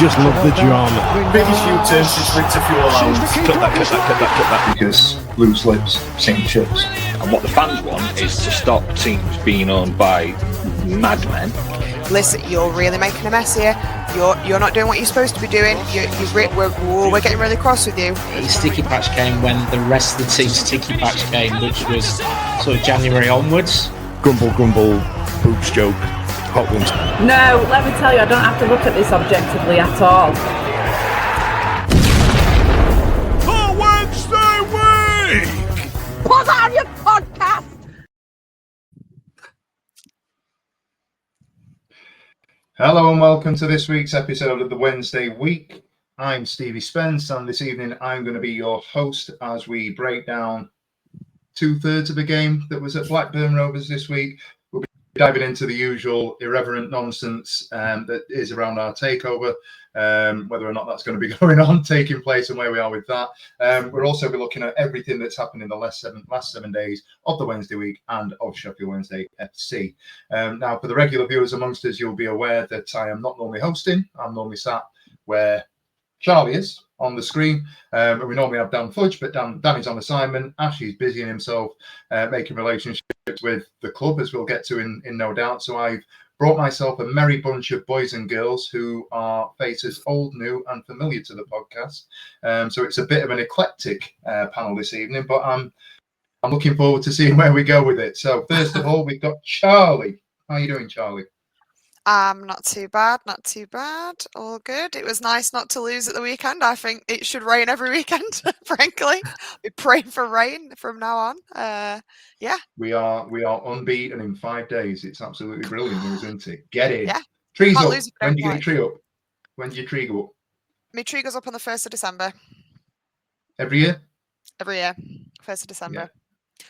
just love the drama. Biggest U-turn since winter fuel allowance. Cut that. Because loose lips sink ships. And what the fans want is to stop teams being owned by madmen. Listen, you're really making a mess here. You're not doing what you're supposed to be doing. We're getting really cross with you. The sticky patch came when the rest of the team's sticky patch came, which was sort of January onwards. Grumble, boobs joke, hot ones. No, let me tell you, I don't have to look at this objectively at all. The Wednesday week! Put on your podcast! Hello and welcome to this week's episode of the Wednesday Week. I'm Stevie Spence, and this evening I'm going to be your host as we break down 2/3 of the game that was at Blackburn Rovers this week. We'll be diving into the usual irreverent nonsense that is around our takeover, whether or not that's going to be going on, taking place, and where we are with that. We'll also be looking at everything that's happened in the last 7 days of the Wednesday week and of Sheffield Wednesday FC. Now, for the regular viewers amongst us, you'll be aware that I am not normally hosting. I'm normally sat where Charlie is on the screen, and we normally have Dan Fudge, but Danny's on assignment. Ashley's busying himself making relationships with the club, as we'll get to in no doubt. So I've brought myself a merry bunch of boys and girls who are faces old, new, and familiar to the podcast. So it's a bit of an eclectic panel this evening, but I'm looking forward to seeing where we go with it. So first of all, we've got Charlie. How are you doing, Charlie? Not too bad. All good. It was nice not to lose at the weekend. I think it should rain every weekend, frankly. We're praying for rain from now on. Yeah. We are unbeaten in 5 days. It's absolutely brilliant news, isn't it? Get in. Yeah. Trees Can't up. lose if When you do you don't get your tree up? When do your tree go up? My tree goes up on the 1st of December. Every year? Every year. 1st of December. Yeah.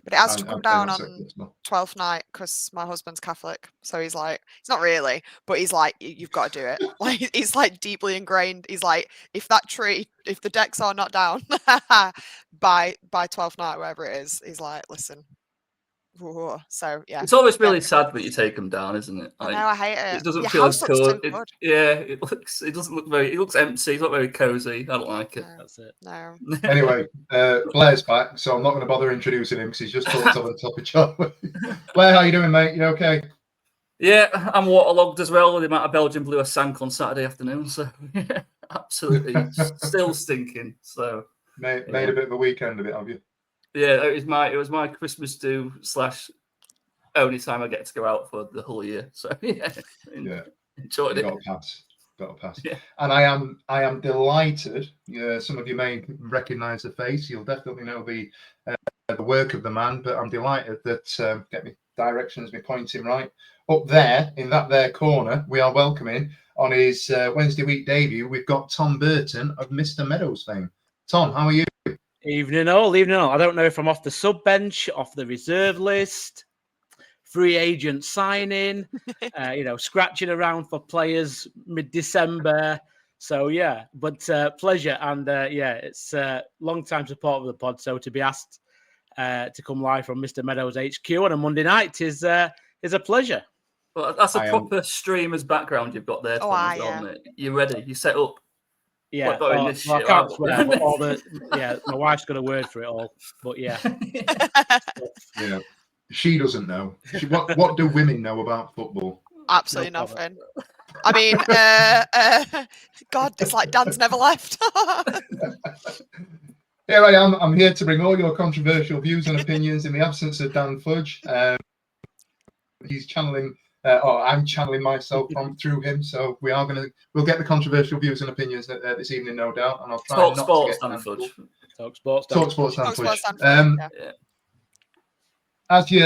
But it has to come down on well. 12th night because my husband's Catholic. So he's like, he's not really, but he's like, you've got to do it. Like, he's like deeply ingrained. He's like, if the decks are not down by 12th night, wherever it is, he's like, listen. Whoa. So yeah, it's always really sad that you take them down, isn't it? I know, I hate it. It doesn't Your feel as house looks cool. too good. It looks empty. It's not very cozy. I don't like it. No, That's it. No. Anyway, Blair's back, so I'm not going to bother introducing him because he's just talked on the top of Charlie. Blair, how you doing, mate? You okay? Yeah, I'm waterlogged as well. The amount of Belgian blue I sank on Saturday afternoon, so yeah, absolutely still stinking. So Made a bit of a weekend of it, have you? Yeah, it was my Christmas do / only time I get to go out for the whole year. So yeah, enjoyed it. Got a pass. Yeah. And I am delighted. Some of you may recognise the face. You'll definitely know the work of the man. But I'm delighted that get me directions, me pointing right up there in that there corner. We are welcoming on his Wednesday week debut. We've got Tom Burton of Mr Meadows fame. Tom, how are you? Evening all. I don't know if I'm off the sub bench, off the reserve list, free agent signing, scratching around for players mid-December. So yeah, but pleasure, and it's long time support of the pod. So to be asked to come live from Mr Meadows HQ on a Monday night is a pleasure. Well, that's a proper streamer's background you've got there, Tom, isn't it? You ready? You set up? Yeah, I can't swear, but my wife's got a word for it all. But yeah, yeah, she doesn't know. What do women know about football? Absolutely nothing. I mean, God, it's like Dan's never left. Here I am. I'm here to bring all your controversial views and opinions in the absence of Dan Fudge. He's channeling. I'm channeling myself through him, so we'll get the controversial views and opinions this evening, no doubt. And I'll try Talk not sports, to get Dan Fudge. Talk sports, Dan Fudge. Yeah.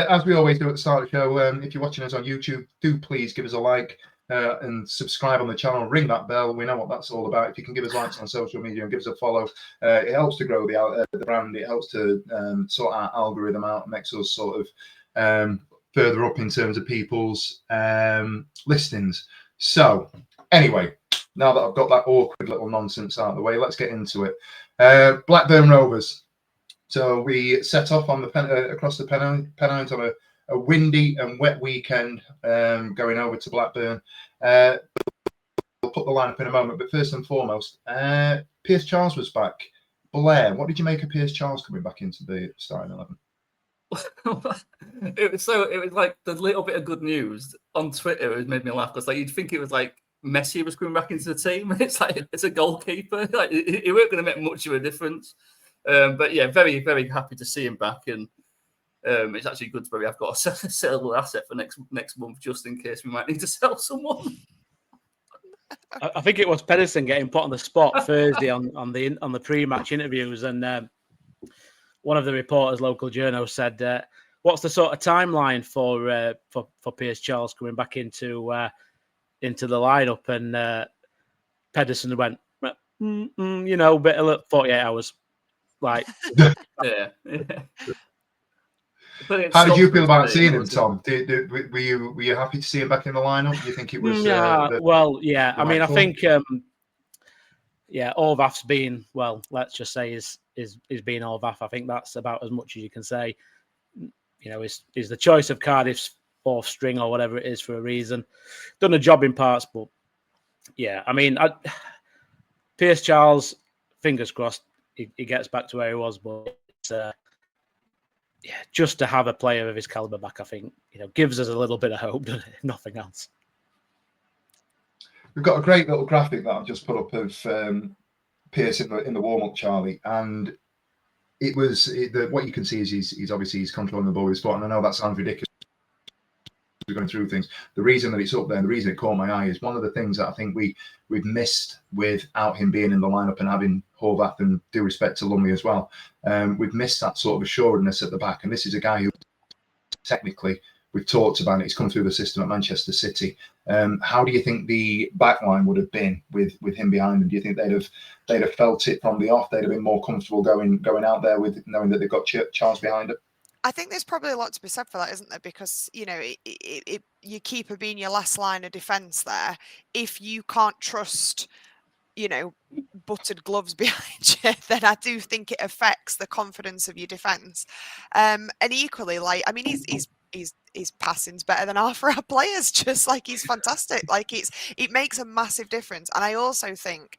As we always do at the start of the show, if you're watching us on YouTube, do please give us a like and subscribe on the channel. Ring that bell. We know what that's all about. If you can give us likes on social media and give us a follow, it helps to grow the brand. It helps to sort our algorithm out, makes us sort of further up in terms of people's listings. So anyway, now that I've got that awkward little nonsense out of the way, let's get into it. Blackburn Rovers. So we set off on the across the Pennines on a windy and wet weekend, going over to Blackburn. we'll put the lineup in a moment. But first and foremost, Pierce Charles was back. Blair, what did you make of Pierce Charles coming back into the starting 11? It was like the little bit of good news on Twitter. It made me laugh because like you'd think it was like Messi was coming back into the team. It's like it's a goalkeeper. Like it weren't going to make much of a difference. But yeah, very very happy to see him back, and it's actually good to I've got a sellable asset for next month just in case we might need to sell someone. I think it was Pedersen getting put on the spot Thursday on the pre-match interviews, and one of the reporters, local journal, said, "What's the sort of timeline for Pierce Charles coming back into the lineup?" And Pedersen went, bit of 48 hours, like yeah. How did you feel about seeing him, Tom? Were you happy to see him back in the lineup? Do you think it was? Yeah. I mean, I think, Orvath's been, let's just say is being Orvath. I think that's about as much as you can say. You know, is the choice of Cardiff's fourth string or whatever it is for a reason. Done a job in parts, but yeah, I mean, Pierce Charles, fingers crossed, he gets back to where he was, but it's, just to have a player of his caliber back, I think, gives us a little bit of hope, doesn't it? Nothing else. We've got a great little graphic that I've just put up of Pierce in the warm-up, Charlie, and it was what you can see is he's controlling the ball with his foot, and I know that sounds ridiculous. We're going through things. The reason that it's up there, and the reason it caught my eye, is one of the things that I think we've missed without him being in the lineup and having Horvath, and due respect to Lumley as well. We've missed that sort of assuredness at the back, and this is a guy who technically we've talked about it. He's come through the system at Manchester City. How do you think the back line would have been with him behind them? Do you think they'd have felt it from the off? They'd have been more comfortable going out there with knowing that they've got Charles behind them? I think there's probably a lot to be said for that, isn't there? Because, your keeper being your last line of defence there, if you can't trust, buttered gloves behind you, then I do think it affects the confidence of your defence. And equally, his passing's better than half our players, just like he's fantastic. Like it makes a massive difference. And I also think,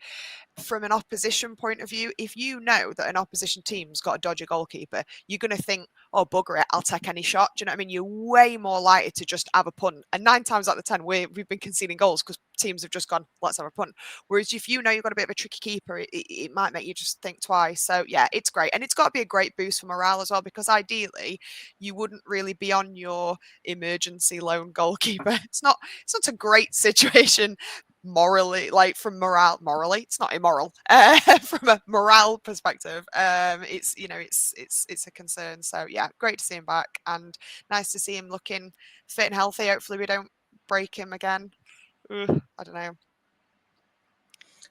from an opposition point of view, if you know that an opposition team's got a dodgy goalkeeper, you're going to think, oh, bugger it, I'll take any shot. Do you know what I mean? You're way more likely to just have a punt. And 9 times out of 10, we've been conceding goals because teams have just gone, let's have a punt. Whereas if you know you've got a bit of a tricky keeper, it might make you just think twice. So, yeah, it's great. And it's got to be a great boost for morale as well, because ideally, you wouldn't really be on your emergency loan goalkeeper. It's not a great situation morally, morally it's not immoral, from a morale perspective. It's a concern. So yeah, great to see him back, and nice to see him looking fit and healthy. Hopefully we don't break him again. I don't know.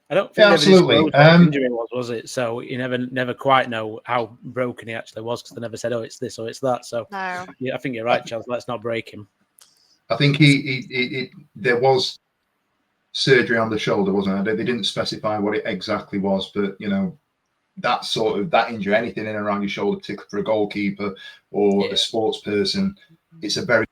I don't think absolutely what injury was it? So you never quite know how broken he actually was, because they never said, oh, it's this or it's that. So no. Yeah, I think you're right, Charles. Let's not break him. I think there was surgery on the shoulder, wasn't it? They didn't specify what it exactly was, but that injury, anything in and around your shoulder, particularly for a goalkeeper or a sports person, it's a very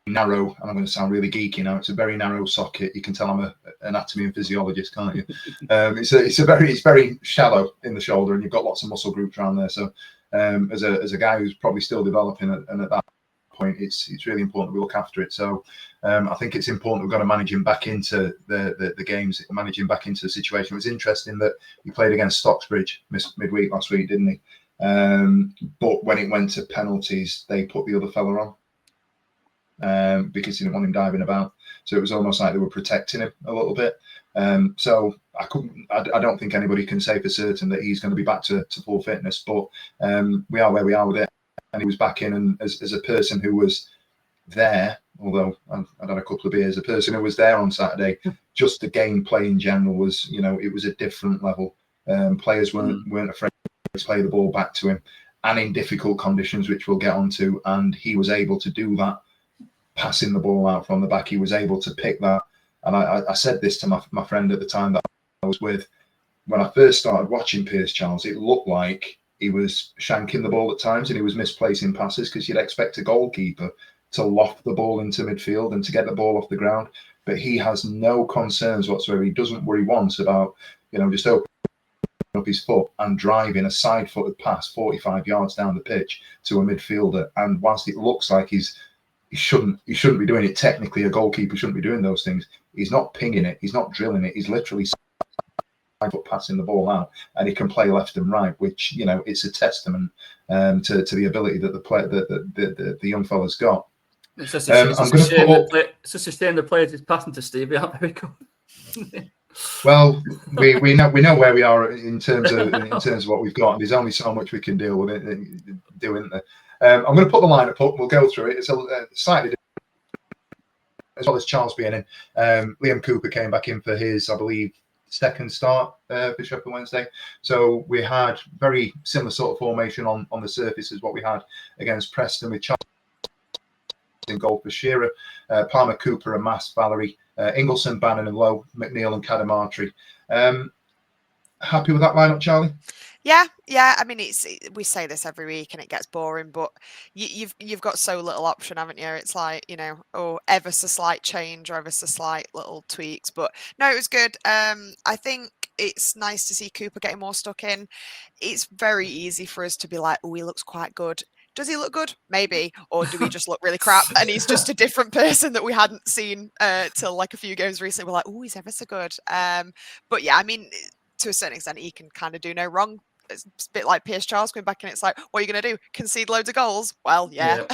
narrow, and I'm going to sound really geeky now, it's a very narrow socket. You can tell I'm an anatomy and physiologist, can't you? It's very shallow in the shoulder, and you've got lots of muscle groups around there. So as a guy who's probably still developing, and at that point, it's really important we look after it. So I think it's important we've got to manage him back into the games, manage him back into the situation. It was interesting that he played against Stocksbridge midweek last week, didn't he? But when it went to penalties, they put the other fella on because they didn't want him diving about. So it was almost like they were protecting him a little bit. So I don't think anybody can say for certain that he's going to be back to full fitness, but we are where we are with it. And he was back in, and as a person who was there, although I'd had a couple of beers, a person who was there on Saturday, just the gameplay in general was, it was a different level. Players weren't afraid to play the ball back to him, and in difficult conditions, which we'll get onto. And he was able to do that, passing the ball out from the back. He was able to pick that. And I said this to my friend at the time that I was with. When I first started watching Pierce Charles, it looked like he was shanking the ball at times, and he was misplacing passes, because you'd expect a goalkeeper to loft the ball into midfield and to get the ball off the ground. but he has no concerns whatsoever. He doesn't worry once about, just opening up his foot and driving a side-footed pass 45 yards down the pitch to a midfielder. And whilst it looks like he shouldn't be doing it technically, a goalkeeper shouldn't be doing those things. He's not pinging it. He's not drilling it. He's literally side-foot passing the ball out, and he can play left and right, which, it's a testament to the ability that the young fella's got. It's just a shame the players is passing to Stevie aren't very good. Well, we know where we are in terms of what we've got, and there's only so much we can deal with it, isn't there? I'm going to put the lineup up. We'll go through it. It's a slightly different, as well as Charles being in. Liam Cooper came back in for his, I believe, second start for Sheffield Wednesday. So we had very similar sort of formation on the surface as what we had against Preston, with Charles in goal for Shearer, Palmer, Cooper, Amass, Valerie, Ingleson, Bannon and Lowe, McNeil and Cadamartri. Happy with that lineup, Charlie? Yeah. I mean, we say this every week and it gets boring, but you've got so little option, haven't you? It's like, ever so slight change or ever so slight little tweaks. But no, it was good. I think it's nice to see Cooper getting more stuck in. It's very easy for us to be like, oh, he looks quite good. Does he look good? Maybe. Or do we just look really crap and he's just a different person that we hadn't seen till like a few games recently? We're like, oh, he's ever so good. But yeah, I mean, to a certain extent, he can kind of do no wrong. It's a bit like Pierce Charles going back and it's like, what are you going to do? Concede loads of goals? Well, yeah.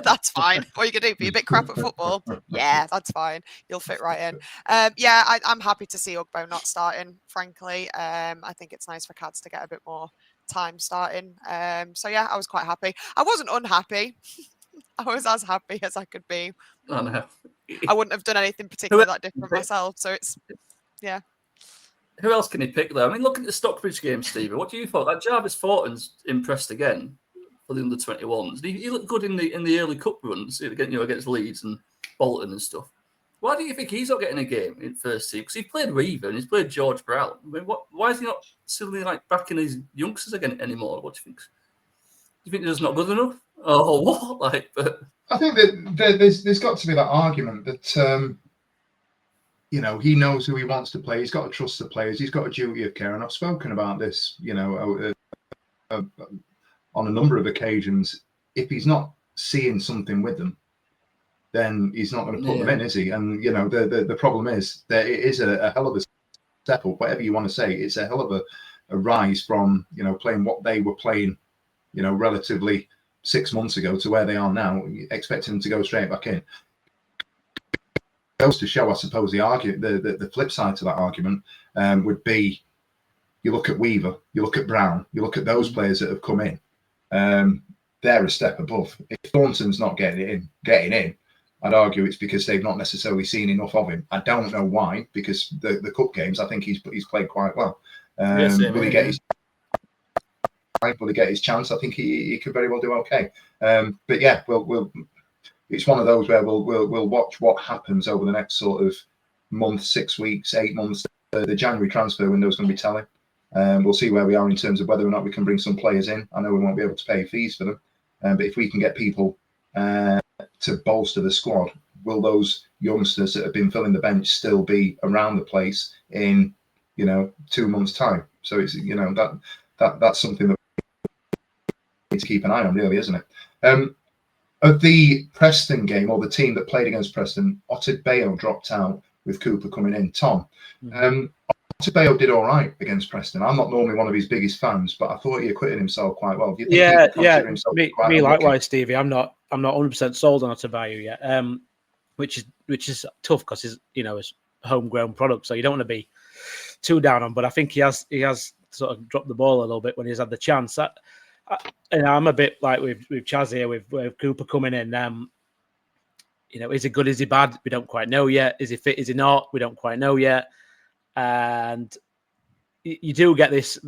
That's fine. What are you going to do? Be a bit crap at football? Yeah, that's fine. You'll fit right in. I'm happy to see Otterbayo not starting, frankly. I think it's nice for Cads to get a bit more time starting. I was quite happy. I wasn't unhappy. I was as happy as I could be. Oh, no. I wouldn't have done anything particularly that different myself. So it's, yeah. Who else can he pick there? I mean, looking at the Stockbridge game, Stevie, what do you thought? That Jarvis Thornton's impressed again for the under-21s. He looked good in the early cup runs against Leeds and Bolton and stuff. Why do you think he's not getting a game in first team? Because he played Weaver and he's played George Brown. I mean, why is he not suddenly backing his youngsters again anymore? What do you think? Do you think they're just not good enough? Oh, what? I think that there's got to be that argument that he knows who he wants to play. He's got to trust the players. He's got a duty of care, and I've spoken about this, on a number of occasions. If he's not seeing something with them, then he's not going to put them in, is he? And the problem is that it is a hell of a step up, whatever you want to say. It's a hell of a rise from playing what they were playing, relatively 6 months ago to where they are now. Expecting them to go straight back in goes to show, I suppose, the flip side to that argument would be, you look at Weaver, you look at Brown, you look at those players that have come in. They're a step above. If Thornton's not getting in, I'd argue it's because they've not necessarily seen enough of him. I don't know why, because the cup games, I think he's played quite well. Will he get his chance? I think he could very well do okay. But yeah, we'll it's one of those where we'll watch what happens over the next sort of month, 6 weeks, 8 months. The January transfer window is going to be telling. We'll see where we are in terms of whether or not we can bring some players in. I know we won't be able to pay fees for them, but if we can get people to bolster the squad, will those youngsters that have been filling the bench still be around the place in 2 months' time? So it's that's something that we need to keep an eye on, really, isn't it? Of the Preston game, or the team that played against Preston, Otterbayo dropped out with Cooper coming in. Tom, Otterbayo did all right against Preston. I'm not normally one of his biggest fans, but I thought he acquitted himself quite well. Do you think me likewise, Stevie. I'm not 100% sold on Otterbayo yet, which is tough because he's his homegrown product, so you don't want to be too down on. But I think he has sort of dropped the ball a little bit when he's had the chance. I'm a bit like with Chaz here with Cooper coming in. Is he good? Is he bad? We don't quite know yet. Is he fit? Is he not? We don't quite know yet. And you do get this.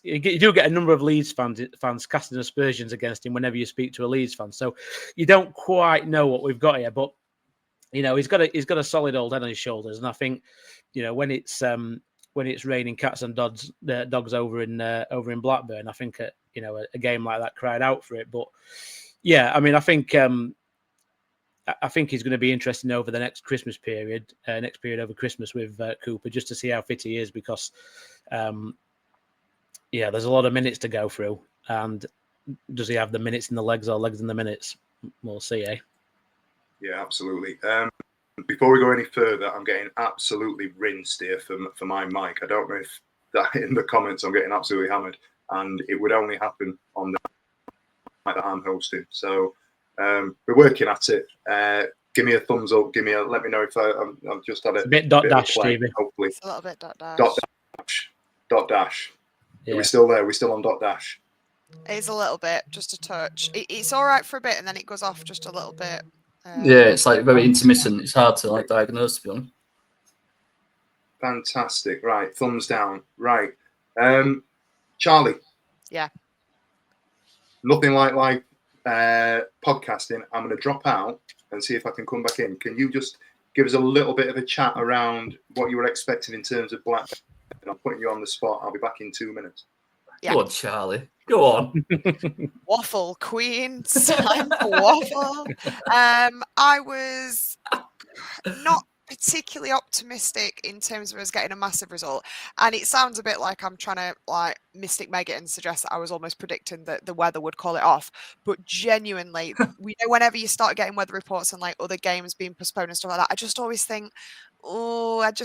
You do get a number of Leeds fans casting aspersions against him whenever you speak to a Leeds fan. So you don't quite know what we've got here. But he's got a solid old head on his shoulders, and I think when it's raining cats and dogs over in Blackburn, I think a game like that cried out for it. But yeah, I mean, I think I think he's going to be interesting over the next Christmas period, next period over Christmas with Cooper, just to see how fit he is, because, there's a lot of minutes to go through. And does he have the minutes in the legs or legs in the minutes? We'll see, eh? Yeah, absolutely. Before we go any further, I'm getting absolutely rinsed here for my mic. I don't know if that in the comments I'm getting absolutely hammered, and it would only happen on the night that I'm hosting. So we're working at it. Give me a thumbs up. Let me know if I've just had a bit dot dash, Stevie. Hopefully, it's a little bit dot dash. Dot dash. Yeah. Are we still there? We're still on dot dash. It's a little bit, just a touch. It's all right for a bit, and then it goes off just a little bit. Yeah, it's like very intermittent. It's hard to like diagnose, to be honest. Fantastic. Right, thumbs down. Right, Charlie. Yeah. Nothing like podcasting. I'm going to drop out and see if I can come back in. Can you just give us a little bit of a chat around what you were expecting in terms of Blackburn? I'm putting you on the spot. I'll be back in 2 minutes. Yeah. Go on, Charlie. Go on. Waffle queen. Time for waffle. I was not particularly optimistic in terms of us getting a massive result, and it sounds a bit like I'm trying to like Mystic Meg it and suggest that I was almost predicting that the weather would call it off. But genuinely, we know whenever you start getting weather reports and like other games being postponed and stuff like that, I just always think, I'm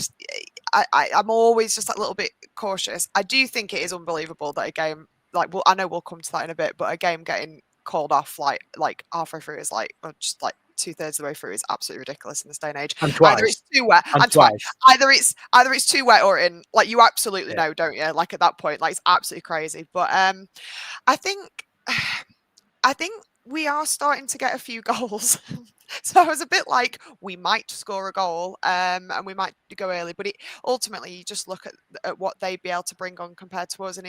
always just a little bit cautious. I do think it is unbelievable that a game I know we'll come to that in a bit, but a game getting called off like halfway through is just like 2/3 of the way through is absolutely ridiculous in this day and age. And twice. Either it's too wet and twice. Either it's too wet or in, like, you absolutely know, don't you? Like at that point, like, it's absolutely crazy. But I think we are starting to get a few goals. So I was a bit like, we might score a goal and we might go early, but ultimately you just look at what they'd be able to bring on compared to us, and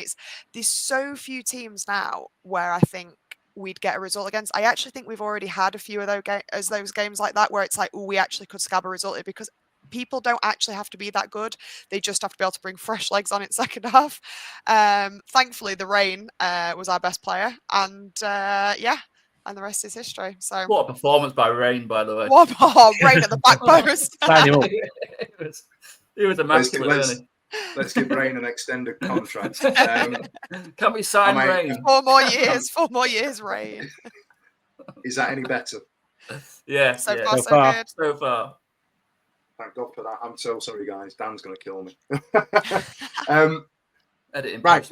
there's so few teams now where I think we'd get a result against. I actually think we've already had a few of those games like that where it's like, we actually could scab a result here, because people don't actually have to be that good. They just have to be able to bring fresh legs on in second half. Thankfully, the rain was our best player, and and the rest is history. So What a performance by Rain, by the way. Rain at the back post. Sign him up. He was immaculate. Let's give Rain an extended contract. Can we sign Rain? 4 more years. 4 more years, Rain. Is that any better? Yeah. So yeah. far, So far. good. So far. Thank God for that. I'm so sorry, guys. Dan's going to kill me. Editing. Right.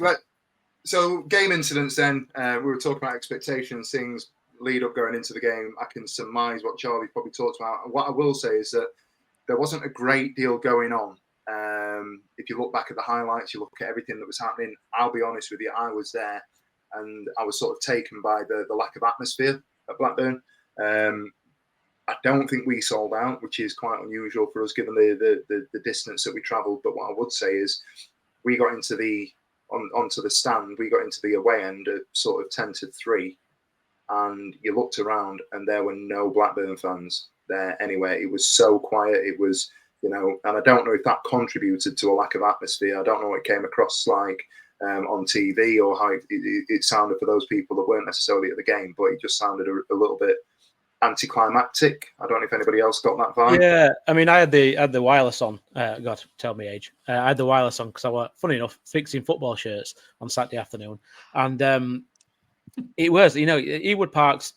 So game incidents then. We were talking about expectations, things lead up going into the game. I can surmise what Charlie probably talked about. What I will say is that there wasn't a great deal going on. If you look back at the highlights, you look at everything that was happening, I'll be honest with you, I was there and I was sort of taken by the lack of atmosphere at Blackburn. I don't think we sold out, which is quite unusual for us given the distance that we travelled. But what I would say is we got into onto the stand, we got into the away end at sort of 10-3, and you looked around and there were no Blackburn fans there anywhere. It was so quiet. It was, and I don't know if that contributed to a lack of atmosphere. I don't know what it came across like on TV or how it sounded for those people that weren't necessarily at the game, but it just sounded a little bit anticlimactic. I don't know if anybody else got that vibe. Yeah, I mean, I had the wireless on. God, tell me age. I had the wireless on because I was, funny enough, fixing football shirts on Saturday afternoon, and it was, Ewood Park's.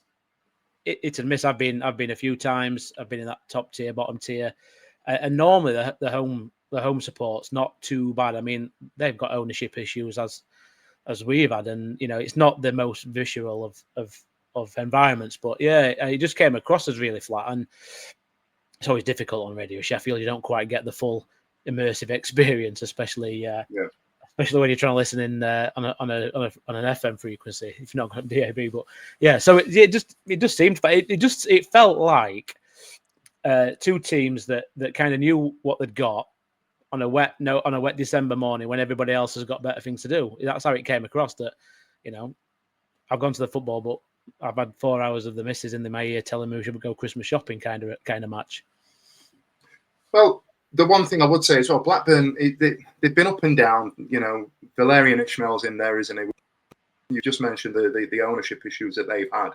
It's a miss. I've been a few times. I've been in that top tier, bottom tier, and normally the home support's not too bad. I mean, they've got ownership issues as we've had, and it's not the most visceral of environments, but yeah, it just came across as really flat, and it's always difficult on Radio Sheffield. You don't quite get the full immersive experience, especially when you're trying to listen in on an FM frequency if you're not got DAB. But yeah, so it just seemed, it felt like two teams that kind of knew what they'd got on a wet December morning when everybody else has got better things to do. That's how it came across. That I've gone to the football, but I've had 4 hours of the missus in my ear telling me we should go Christmas shopping kind of match. Well, the one thing I would say as well, Blackburn, they've been up and down. Valerian Ishmael's in there, isn't he? You just mentioned the ownership issues that they've had.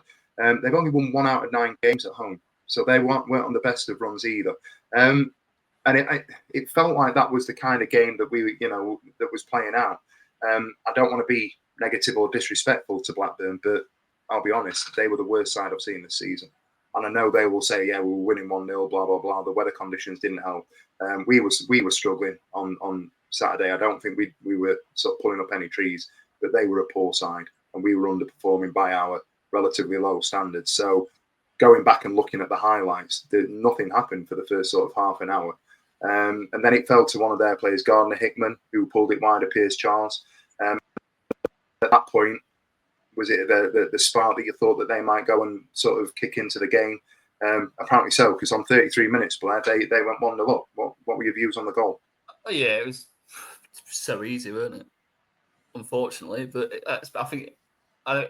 They've only won 1 out of 9 games at home. so they weren't on the best of runs either. And it felt like that was the kind of game that that was playing out. I don't want to be negative or disrespectful to Blackburn, but I'll be honest, they were the worst side I've seen this season. And I know they will say, yeah, we were winning 1-0, blah, blah, blah. The weather conditions didn't help. We were struggling on Saturday. I don't think we were sort of pulling up any trees, but they were a poor side and we were underperforming by our relatively low standards. So going back and looking at the highlights, nothing happened for the first sort of half an hour. And then it fell to one of their players, Gardner Hickman, who pulled it wide of Piers Charles. At that point, was it the spark that you thought that they might go and sort of kick into the game? Apparently so, because on 33 minutes, Blair, they went 1-0 up. What were your views on the goal? Oh, yeah, it was so easy, wasn't it? Unfortunately, but I think I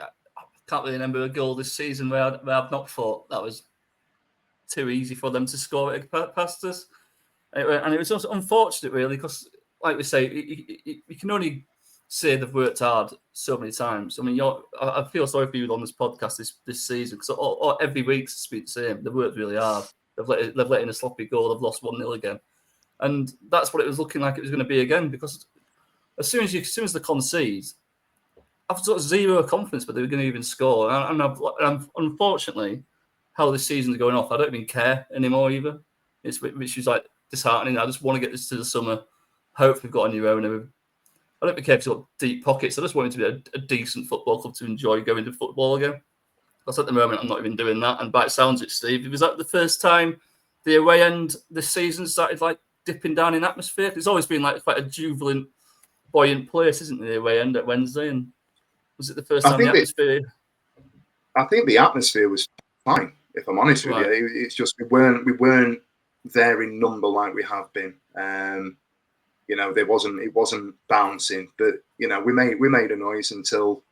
can't really remember a goal this season where I've not thought that was too easy for them to score it past us. And it was also unfortunate, really, because, like we say, you can only say they've worked hard so many times. I mean, I feel sorry for you on this podcast this season, because every week it's the same. They've worked really hard. They've let in a sloppy goal. They've lost 1-0 again. And that's what it was looking like it was going to be again, because as soon as they concede, I've sort of zero confidence that they were going to even score. And unfortunately, how this season's going off, I don't even care anymore either. Which is like disheartening. I just want to get this to the summer. Hope we've got a new owner. I don't care if he's got deep pockets. I just want it to be a decent football club to enjoy going to football again. Because at the moment, I'm not even doing that. And by it sounds it, Steve, was that the first time the away end this season started like dipping down in atmosphere? It's always been like quite a jubilant, buoyant place, isn't it, the away end at Wednesday? And was it the first time the atmosphere? I think the atmosphere was fine, if I'm honest with you. It's just we weren't there in number like we have been. It wasn't bouncing, but we made a noise until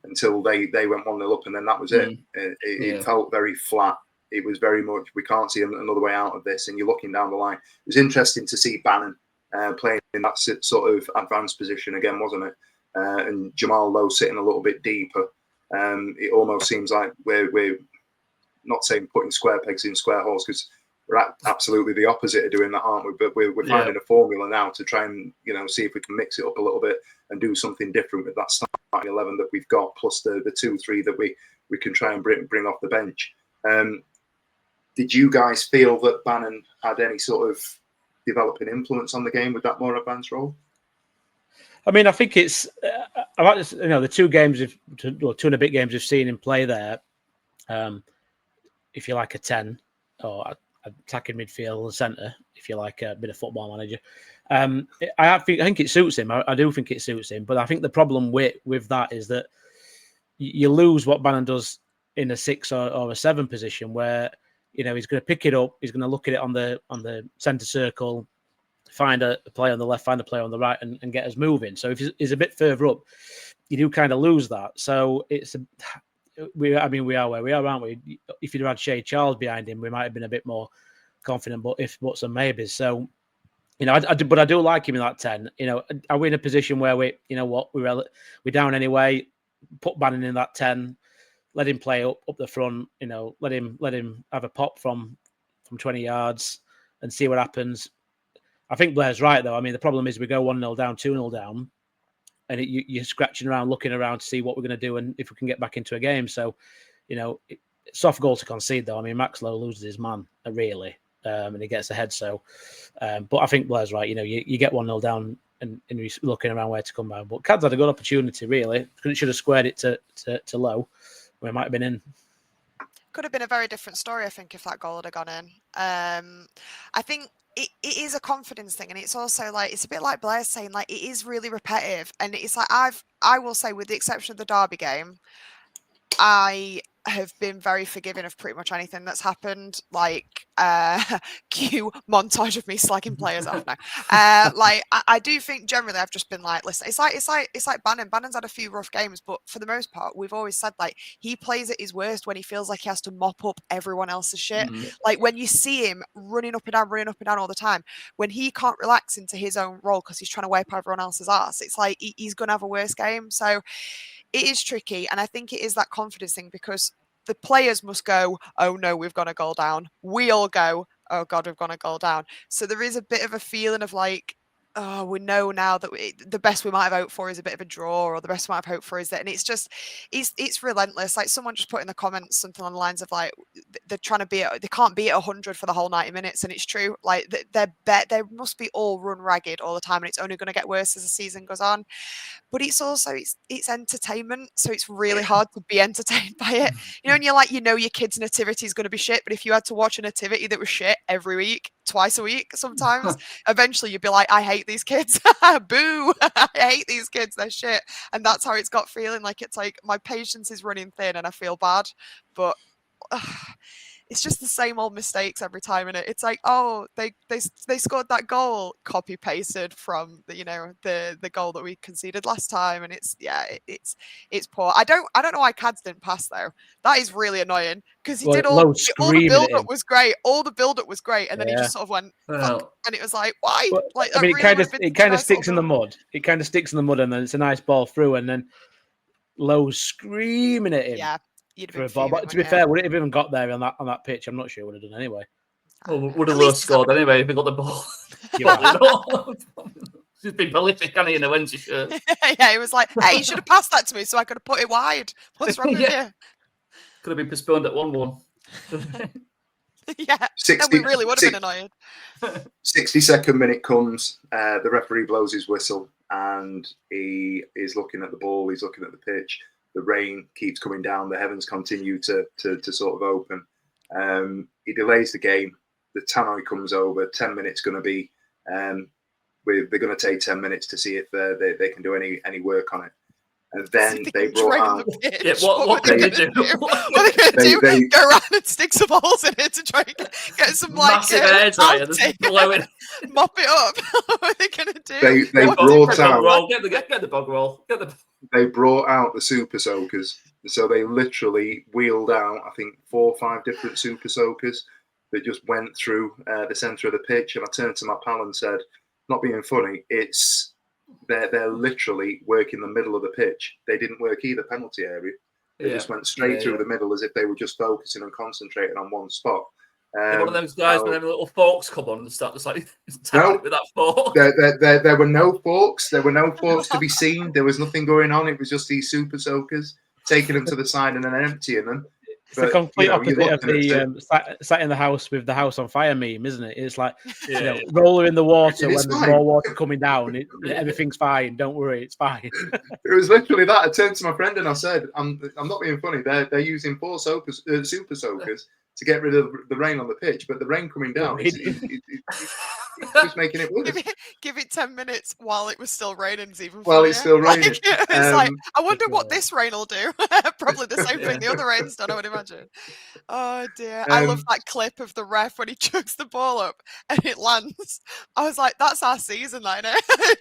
they went 1-0 up, and then that was it. It felt very flat. It was very much, we can't see another way out of this. And you're looking down the line. It was interesting to see Bannon playing in that sort of advanced position again, wasn't it? And Jamal Lowe sitting a little bit deeper. It almost seems like we're not saying putting square pegs in square holes, because we're absolutely the opposite of doing that, aren't we? But we're finding a formula now to try and see if we can mix it up a little bit and do something different with that starting 11 that we've got, plus the 2-3 that we can try and bring off the bench. Did you guys feel that Bannon had any sort of developing influence on the game with that more advanced role? I mean, I think it's I like this, the 2 games, 2 and a bit games we've seen him play there. If you like a 10 or attacking midfield and centre, if you like a bit of football manager, I think it suits him. I do think it suits him, but I think the problem with that is that you lose what Bannon does in a 6 or a 7 position, where he's going to pick it up, he's going to look at it on the centre circle, find a player on the left, find a player on the right, and get us moving. So if he's a bit further up, you do kind of lose that. So we are where we are, aren't we? If you'd had Shay Charles behind him, we might have been a bit more confident. But buts and maybes. So I do like him in that 10. Are we in a position where we're down anyway? Put Bannon in that 10, let him play up the front. Let him have a pop from 20 yards and see what happens. I think Blair's right, though. I mean, the problem is we go 1-0 down, 2-0 down, and you're scratching around, looking around to see what we're going to do and if we can get back into a game. So, soft goal to concede, though. I mean, Max Lowe loses his man, really, and he gets ahead. So, but I think Blair's right. You get 1-0 down and you're looking around where to come down. But Cad's had a good opportunity, really. Should have squared it to Lowe, where it might have been in. Could have been a very different story, I think, if that goal had gone in. I think it is a confidence thing, and it's also like, it's a bit like Blair's saying, like, it is really repetitive, and it's like I will say, with the exception of the Derby game, I have been very forgiving of pretty much anything that's happened. Like, cue montage of me slagging players off now. I do think generally I've just been like, listen, it's like Bannon. Bannon's had a few rough games, but for the most part, we've always said, like, he plays at his worst when he feels like he has to mop up everyone else's shit. Mm-hmm. Like, when you see him running up and down all the time, when he can't relax into his own role because he's trying to wipe everyone else's ass, it's like he's gonna have a worse game. So it is tricky, and I think it is that confidence thing, because the players must go, oh no, we've gone a goal down. We all go, oh God, we've gone a goal down. So there is a bit of a feeling of like, oh, we know now that the best we might have hoped for is a bit of a draw, or the best we might have hoped for is that, and it's just, it's relentless. Like someone just put in the comments something on the lines of like, they're trying to they can't be at 100 for the whole 90 minutes, and it's true. Like they must be all run ragged all the time, and it's only going to get worse as the season goes on. But it's also it's entertainment, so it's really hard to be entertained by it. You know, and you're like, you know, your kid's nativity is going to be shit, but if you had to watch a nativity that was shit every week, twice a week, sometimes, eventually you'd be like, I hate these kids. Boo! I hate these kids. They're shit. And that's how it's got feeling. Like it's like my patience is running thin, and I feel bad, but. It's just the same old mistakes every time, and it's like, oh, they scored that goal, copy pasted from the goal that we conceded last time, and it's poor. I don't know why Cads didn't pass though. That is really annoying because he did all the build up was great, and then he just sort of went fuck, and it was like, why? Well, like I mean, it kind of sticks in the mud. It kind of sticks in the mud, and then it's a nice ball through, and then Lowe screaming at him. Yeah. You'd For a ball. But to be fair, would it have even got there on that pitch? I'm not sure it would have done anyway. Well, would have scored anyway if he got the ball. She's been prolific, hasn't he, in a Wednesday shirt? Yeah, he was like, hey, you should have passed that to me so I could have put it wide. What's wrong with you? Could have been postponed at 1-1. Yeah, 60, we really would have been annoyed. 62nd minute comes, the referee blows his whistle, and he is looking at the ball, he's looking at the pitch. The rain keeps coming down. The heavens continue to sort of open. He delays the game. The tannoy comes over. 10 minutes going to be. They're going to take 10 minutes to see if they can do any work on it. And then they brought out. Yeah, what can they do? What are they going to do? Go around and stick some holes in it to try and get some massive air dryer that's blowing. Mop it up. What are they going to do? They brought out. Get the bog roll. They brought out the super soakers. So they literally wheeled out, I think, 4 or 5 different super soakers that just went through the centre of the pitch. And I turned to my pal and said, not being funny, they're literally working the middle of the pitch. They didn't work either penalty area. They just went straight through the middle as if they were just focusing and concentrating on one spot. One of those guys with them little forks come on and start just like tapping with that fork. There were no forks. There were no forks to be seen. There was nothing going on. It was just these super soakers taking them to the side and then emptying them. It's the complete opposite of the sat in the house with the house on fire meme, isn't it? It's like roller in the water when there's more water coming down. Everything's fine. Don't worry, it's fine. It was literally that. I turned to my friend and I said, "I'm not being funny. They're using 4 super soakers to get rid of the rain on the pitch, but the rain coming down is just making it worse." Give it 10 minutes while it was still raining. It's even while it's still raining. It's like, I wonder what this rain will do. Probably the same thing the other rain's done, I would imagine. Oh dear. I love that clip of the ref when he chucks the ball up and it lands. I was like, that's our season, like,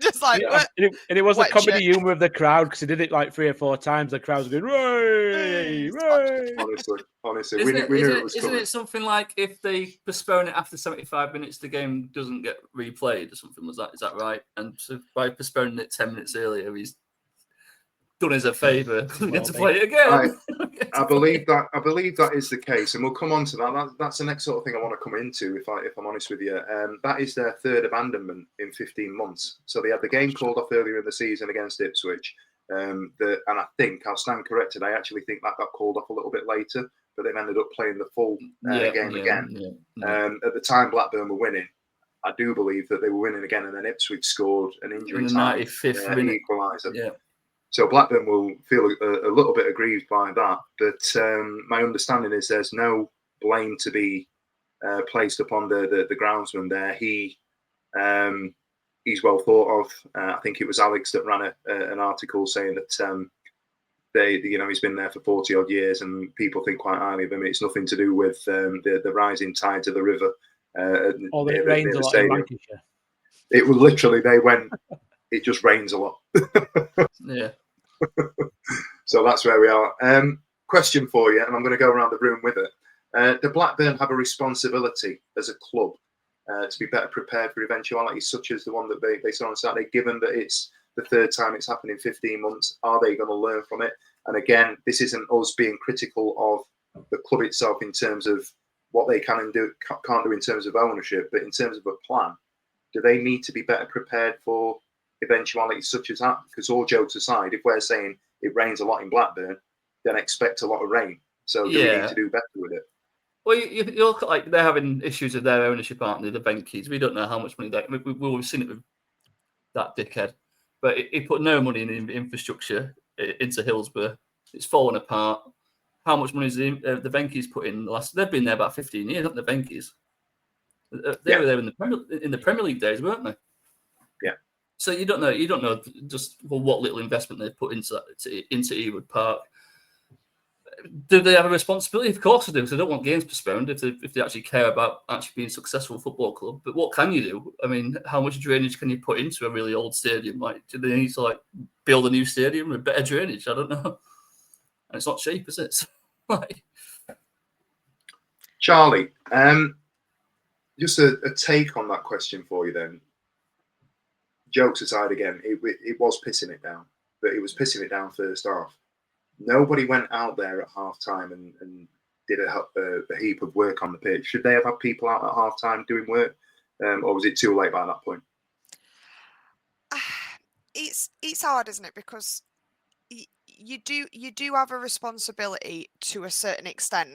just like, and it was the comedy humour of the crowd because he did it like 3 or 4 times. The crowd was going, "Ray, Ray!" Honestly, isn't it something like if they postpone it after 75 minutes, the game doesn't get replayed or something? Is that right? And so by postponing it 10 minutes earlier, he's done us a favour. Doesn't get to play it again. I believe that is the case, and we'll come on to that. That's the next sort of thing I want to come into. If I'm honest with you, that is their 3rd abandonment in 15 months. So they had the game called off earlier in the season against Ipswich. And I think I'll stand corrected. I actually think that got called off a little bit later, but they've ended up playing the full game again. At the time Blackburn were winning, I do believe that they were winning again, and then Ipswich scored an injury time, 95th equaliser. Yeah. So Blackburn will feel a little bit aggrieved by that, but my understanding is there's no blame to be placed upon the groundsman there. He's well thought of. I think it was Alex that ran an article saying that he's been there for 40 odd years and people think quite highly of him. It's nothing to do with the rising tides of the river. Or it rains a lot in Lancashire. It was literally it just rains a lot. Yeah. So that's where we are. Question for you, and I'm going to go around the room with it. Do Blackburn have a responsibility as a club to be better prepared for eventualities such as the one that they saw on Saturday, given that it's the 3rd time it's happened in 15 months? Are they going to learn from it? And again, this isn't us being critical of the club itself in terms of what they can and can't do in terms of ownership, but in terms of a plan, do they need to be better prepared for eventualities such as that? Because all jokes aside, if we're saying it rains a lot in Blackburn, then expect a lot of rain. So do we need to do better with it? Well, you look at, like, they're having issues with their ownership, aren't they? The Venkies. We don't know how much money we've always seen it with that dickhead, but he put no money in infrastructure into Hillsborough. It's fallen apart. How much money is the Venkies put in? They've been there about 15 years, haven't the Venkies? They were there in the Premier League days, weren't they? Yeah. So you don't know just what little investment they've put into Ewood Park. Do they have a responsibility? Of course they do, because they don't want games postponed if they actually care about actually being a successful football club. But what can you do? I mean, how much drainage can you put into a really old stadium? Like, do they need to build a new stadium with better drainage? I don't know. And it's not cheap, is it? Charlie, just a take on that question for you then. Jokes aside again, it was pissing it down, but it was pissing it down first half. Nobody went out there at half time and did a heap of work on the pitch. Should they have had people out at half time doing work, or was it too late by that point? It's hard, isn't it? Because you do have a responsibility to a certain extent.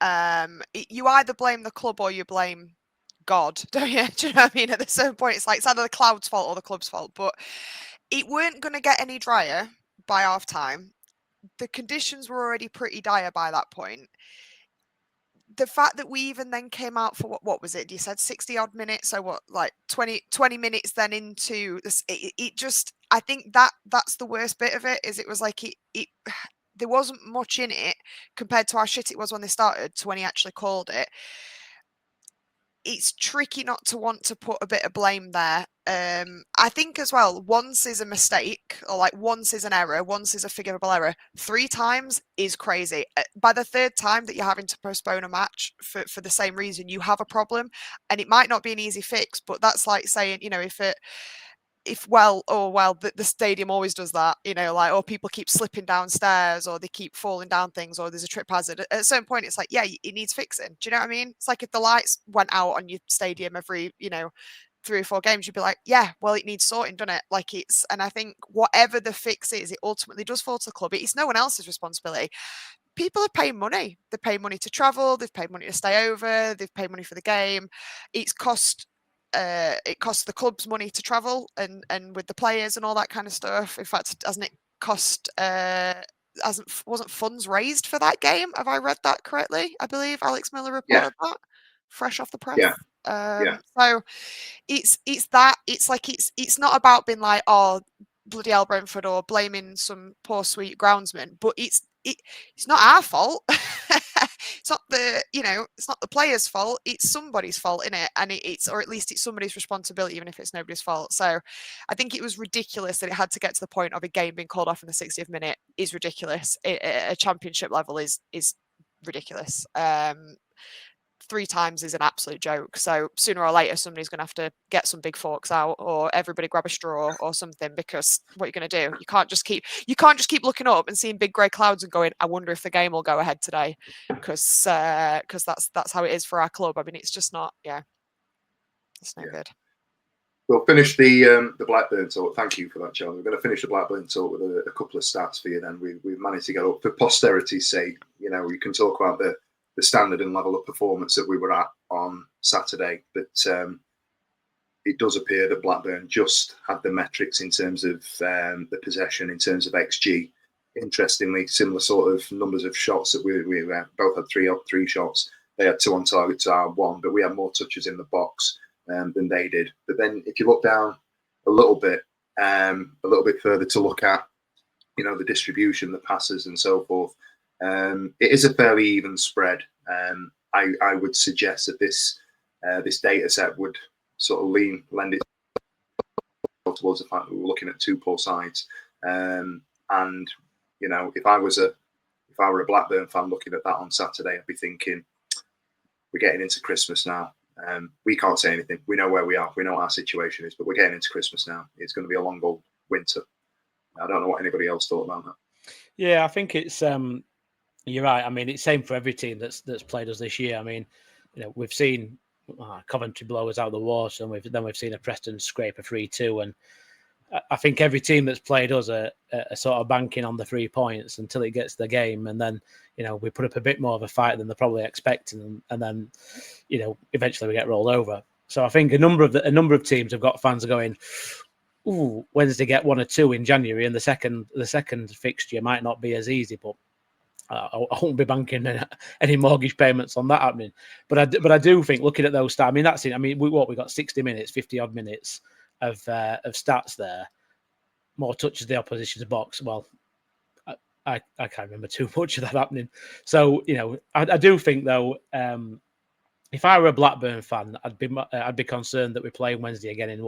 You either blame the club or you blame God, don't you? Do you know what I mean? At a certain point, it's either the cloud's fault or the club's fault. But it weren't going to get any drier by half time. The conditions were already pretty dire by that point. The fact that we even then came out for what was it? You said 60 odd minutes. So what, 20 minutes then into this, it just, I think that's the worst bit of it, is it was it there wasn't much in it compared to how shit it was when they started to when he actually called it. It's tricky not to want to put a bit of blame there. I think as well, once is a mistake, or once is an error, once is a forgivable error. 3 times is crazy. By the 3rd time that you're having to postpone a match for the same reason, you have a problem, and it might not be an easy fix. But that's like saying, the stadium always does that, or people keep slipping downstairs, or they keep falling down things, or there's a trip hazard. At a certain point, it's like, yeah, it needs fixing. Do you know what I mean? It's like if the lights went out on your stadium every, 3 or 4 games, you'd be like, yeah, well, it needs sorting, doesn't it? And I think whatever the fix is, it ultimately does fall to the club. It's no one else's responsibility. People are paying money. They pay money to travel. They've paid money to stay over. They've paid money for the game. It costs the club's money to travel and with the players and all that kind of stuff. In fact, hasn't it cost? Wasn't funds raised for that game? Have I read that correctly? I believe Alex Miller reported that fresh off the press. So it's that. It's not about being like, oh, bloody hell, Brentford, or blaming some poor sweet groundsman, but it's not our fault. It's not the players' fault. It's somebody's fault, isn't it? And or at least it's somebody's responsibility, even if it's nobody's fault. So I think it was ridiculous that it had to get to the point of a game being called off in the 60th minute. Is ridiculous. A championship level is ridiculous. 3 times is an absolute joke. So sooner or later, somebody's going to have to get some big forks out, or everybody grab a straw or something, because what are you going to do? You can't just keep looking up and seeing big grey clouds and going, I wonder if the game will go ahead today, because that's how it is for our club. I mean, it's just not. Yeah, it's no good. We'll finish the Blackburn talk. Thank you for that, Charlie. We're going to finish the Blackburn talk with a couple of stats for you. Then we've managed to get up for posterity's sake. You can talk about the standard and level of performance that we were at on Saturday, but it does appear that Blackburn just had the metrics in terms of the possession, in terms of XG. Interestingly, similar sort of numbers of shots that we both had 3 shots. They had 2 on target to our 1, but we had more touches in the box than they did. But then if you look down a little bit further to look at, the distribution, the passes and so forth, it is a fairly even spread. I would suggest that this data set would sort of lend it towards the fact that we're looking at 2 poor sides. And if I were a Blackburn fan looking at that on Saturday, I'd be thinking, we're getting into Christmas now. We can't say anything. We know where we are. We know what our situation is, but we're getting into Christmas now. It's going to be a long old winter. I don't know what anybody else thought about that. Yeah, I think it's You're right. I mean, it's same for every team that's played us this year. I mean, we've seen Coventry blow us out of the water, and we've seen a Preston scrape a 3-2, and I think every team that's played us are sort of banking on the 3 points until it gets the game, and then we put up a bit more of a fight than they're probably expecting, and then eventually we get rolled over. So I think a number of teams have got fans going, "Ooh, Wednesday get 1 or 2 in January, and the second fixture might not be as easy." But I won't be banking any mortgage payments on that happening. But I do think, looking at those stats, I mean, that's it. I mean, we got 60 minutes, 50 odd minutes of stats there, more touches the opposition's box. Well, I can't remember too much of that happening. So I do think though, if I were a Blackburn fan, I'd be concerned that we're playing Wednesday again in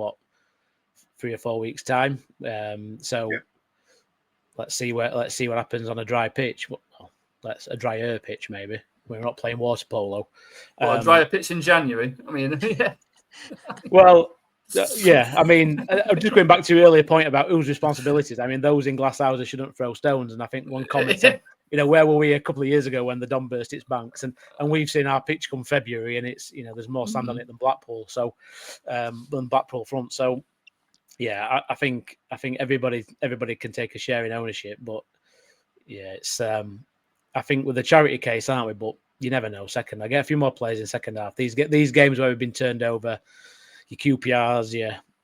3 or 4 weeks' time. Let's see what happens on a dry pitch. Well, a drier pitch maybe. We're not playing water polo. Well, a drier pitch in January. I mean, yeah. Well. Yeah, I mean, I'm just going back to your earlier point about whose responsibilities. I mean, those in glass houses shouldn't throw stones. And I think one comment said, where were we a couple of years ago when the Don burst its banks? And we've seen our pitch come February, and it's there's more sand on it than Blackpool. So than Blackpool front. So yeah, I think everybody can take a share in ownership. But yeah, it's I think with the charity case, aren't we? But you never know. Second, I get a few more players in second half. These games where we've been turned over. Your QPRs,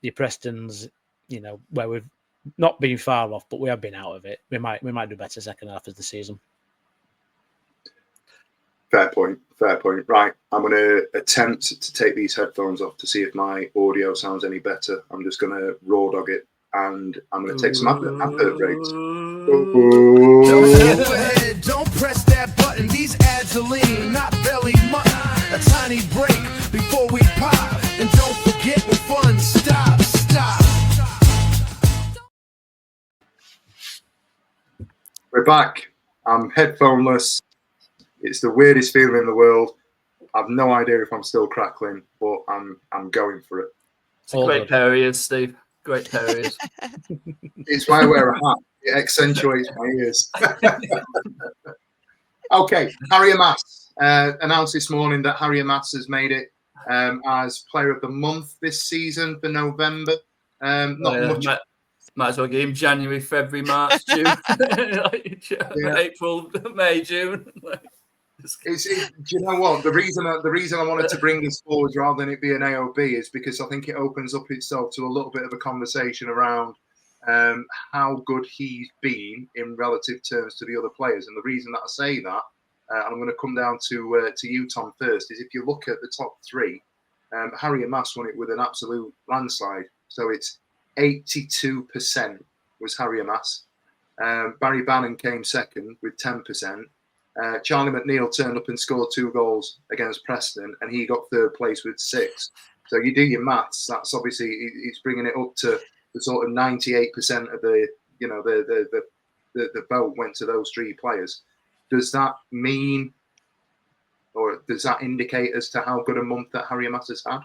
your Prestons, where we've not been far off, but we have been out of it. We might do better second half of the season. Fair point. Right, I'm going to attempt to take these headphones off to see if my audio sounds any better. I'm just going to raw dog it, and I'm going to take some advert breaks. Don't press that button. These ads are lean, not belly mutton. A tiny break before we pop. And don't forget the fun. Stop. We're back. I'm headphoneless. It's the weirdest feeling in the world. I've no idea if I'm still crackling, but I'm going for it. It's a great pair of ears, Steve. Great pair of ears. It's why I wear a hat. It accentuates my ears. Okay, Harry Amass announced this morning that Harry Amass has made it as Player of the Month this season for November. Much. Might as well give him January, February, March, June, April, May, June. Do you know what? The reason I wanted to bring this forward rather than it be an AOB is because I think it opens up itself to a little bit of a conversation around how good he's been in relative terms to the other players. And the reason that I say that, and I'm going to come down to you, Tom, first, is if you look at the top 3, Harry Amass won it with an absolute landslide. So it's 82% was Harry Amass. Barry Bannon came second with 10%. Charlie McNeil turned up and scored 2 goals against Preston, and he got 3rd place with 6. So you do your maths. That's obviously it's bringing it up to the sort of 98% of the vote went to those 3 players. Does that mean, or does that indicate as to how good a month that Harry Amass has had?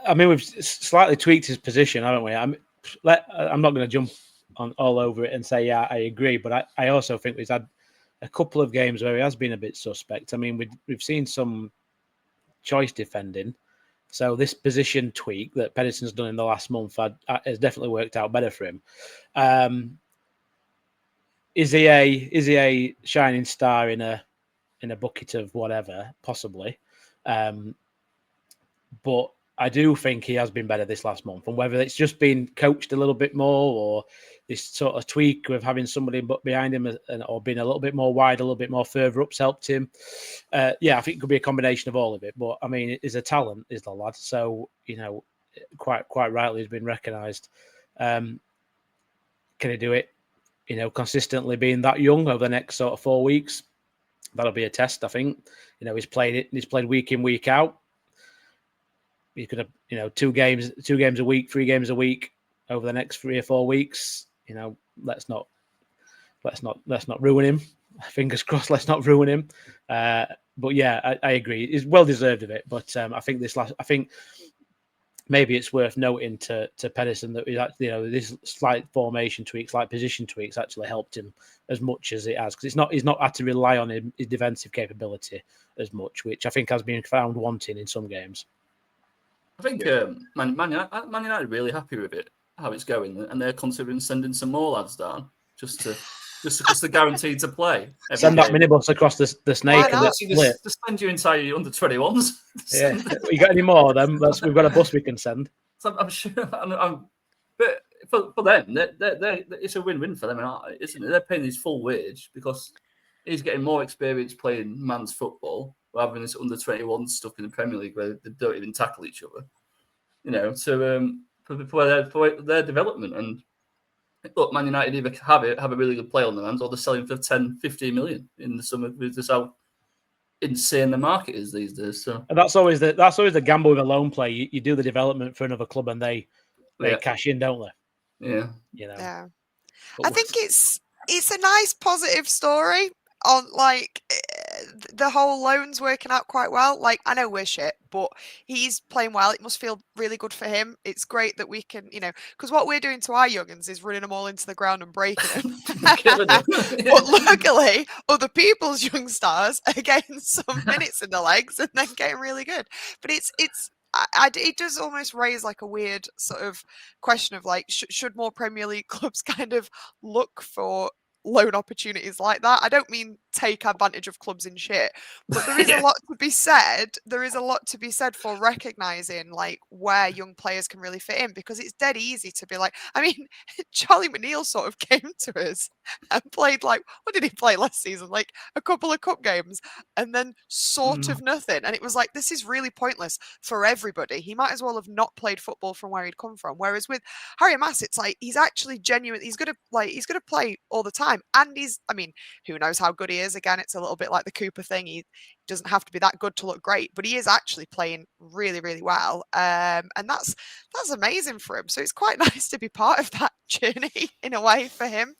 I mean, we've slightly tweaked his position, haven't we? I'm not going to jump on all over it and say, yeah, I agree. But I also think we've had a couple of games where he has been a bit suspect. I mean, we've seen some choice defending. So this position tweak that Pedersen's done in the last month has definitely worked out better for him. Is he a shining star in a bucket of whatever? Possibly. But I do think he has been better this last month, and whether it's just been coached a little bit more or this sort of tweak of having somebody behind him or being a little bit more wide, a little bit more further up's helped him. Yeah, I think it could be a combination of all of it. But I mean, he's a talent, is the lad. So, quite rightly he's been recognised. Can he do it, consistently being that young over the next sort of 4 weeks? That'll be a test, I think. He's played week in, week out. He's going to, 2 games a week, 3 games a week over the next 3 or 4 weeks. Let's not ruin him. Fingers crossed, let's not ruin him. But yeah, I agree. He's well deserved of it. But I think maybe it's worth noting to Pedersen that this slight formation tweaks, like position tweaks, actually helped him as much as it has, because he's not had to rely on his defensive capability as much, which I think has been found wanting in some games. I think Man United are really happy with it, how it's going, and they're considering sending some more lads down just to guarantee to play. Send that minibus across the snake and let's split. Just send your entire under 21s. Yeah, you got any more of them? We've got a bus we can send. So I'm sure. But for them, it's a win-win for them, isn't it? They're paying his full wage because he's getting more experience playing man's football rather than this under 21 stuff in the Premier League where they don't even tackle each other. For their development. And look, Man United either have a really good player on their hands, or they're selling for 10, 15 million in the summer. With just how insane the market is these days. So, and that's always the gamble with a loan play. You do the development for another club, and they cash in, don't they? Yeah, Yeah. I think it's a nice positive story on the whole loans working out quite well. Like, I know we're shit, but he's playing well. It must feel really good for him. It's great that we can, because what we're doing to our young'uns is running them all into the ground and breaking them. But luckily, other people's young stars are getting some minutes in the legs and then getting really good. But it does almost raise like a weird sort of question of like, should more Premier League clubs kind of look for loan opportunities like that? I don't mean take advantage of clubs in shit, but there is a lot to be said. There is a lot to be said for recognizing like where young players can really fit in, because it's dead easy to be like, I mean, Charlie McNeil sort of came to us and played what did he play last season? Like a couple of cup games and then sort of nothing. And it was like, this is really pointless for everybody. He might as well have not played football from where he'd come from. Whereas with Harry Amass, it's like, he's actually genuine. He's going to play all the time. And who knows how good he is. Again, it's a little bit like the Cooper thing. He doesn't have to be that good to look great, but he is actually playing really, really well. And that's amazing for him. So it's quite nice to be part of that journey in a way for him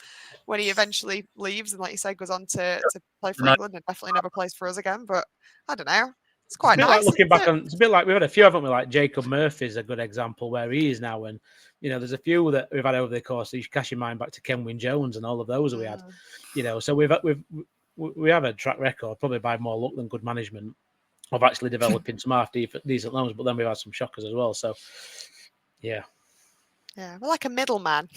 when he eventually leaves and, like you said, goes on to play for England and definitely never plays for us again. But I don't know. It's quite nice. Like looking back on, it's a bit like we've had a few, haven't we? Like Jacob Murphy's a good example where he is now, and there's a few that we've had over the course. You cash your mind back to Kenwyn Jones and all of those that we had. So we have a track record, probably by more luck than good management, of actually developing some half decent loans. But then we've had some shockers as well. So yeah. Yeah, we're like a middleman.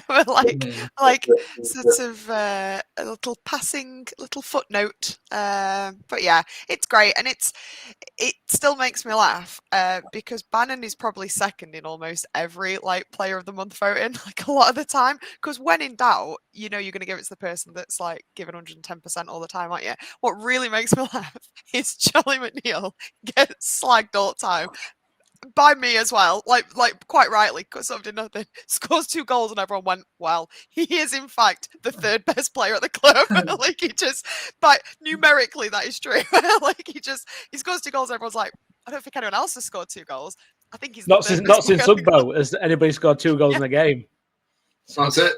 We're like sort of a little passing little footnote. But yeah, it's great, and it still makes me laugh because Bannon is probably second in almost every player of the month voting, a lot of the time. Because when in doubt, you're going to give it to the person that's giving 110% all the time, aren't you? What really makes me laugh is Charlie McNeil gets slagged all the time. By me as well, quite rightly, because I did nothing. Scores 2 goals, and everyone went, "Well, he is in fact the third best player at the club." He just, but numerically, that is true. He scores 2 goals, and everyone's like, "I don't think anyone else has scored 2 goals." I think he's not since Sugbo has anybody scored 2 goals in a game. That's it.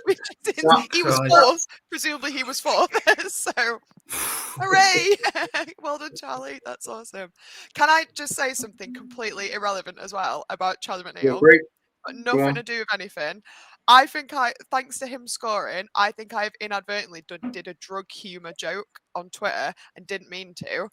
He was fourth. Presumably, he was fourth. So, hooray! Well done, Charlie. That's awesome. Can I just say something completely irrelevant as well about Charlie McNeil? Nothing to do with anything. I think thanks to him scoring, I think I've inadvertently did a drug humor joke on Twitter and didn't mean to.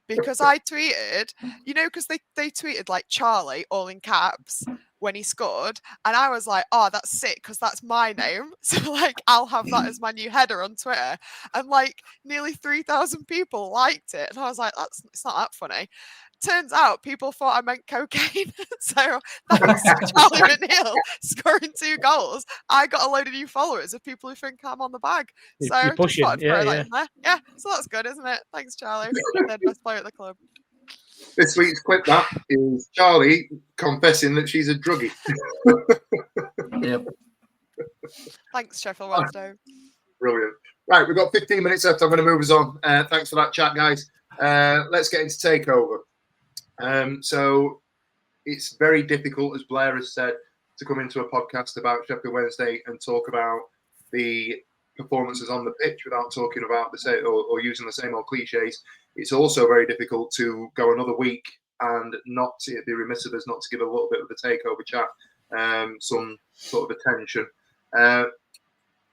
Because I tweeted, because they tweeted Charlie all in caps when he scored, and I was like, "Oh, that's sick," because that's my name. So I'll have that as my new header on Twitter, and nearly 3,000 people liked it, and I was like, "It's not that funny." Turns out people thought I meant cocaine. So thanks to Charlie McNeil scoring 2 goals, I got a load of new followers of people who think I'm on the bag. So you're pushing, yeah. So that's good, isn't it? Thanks, Charlie. Third best player at the club. This week's clip that is Charlie confessing that she's a druggie. Yep. Thanks, Sheffield Wednesday. Brilliant. Right, we've got 15 minutes left. I'm going to move us on. Thanks for that chat, guys. Let's get into takeover. So it's very difficult, as Blair has said, to come into a podcast about Sheffield Wednesday and talk about the performances on the pitch without talking about the same or using the same old cliches. It's also very difficult to go another week and it'd be remiss of us not to give a little bit of the takeover chat some sort of attention.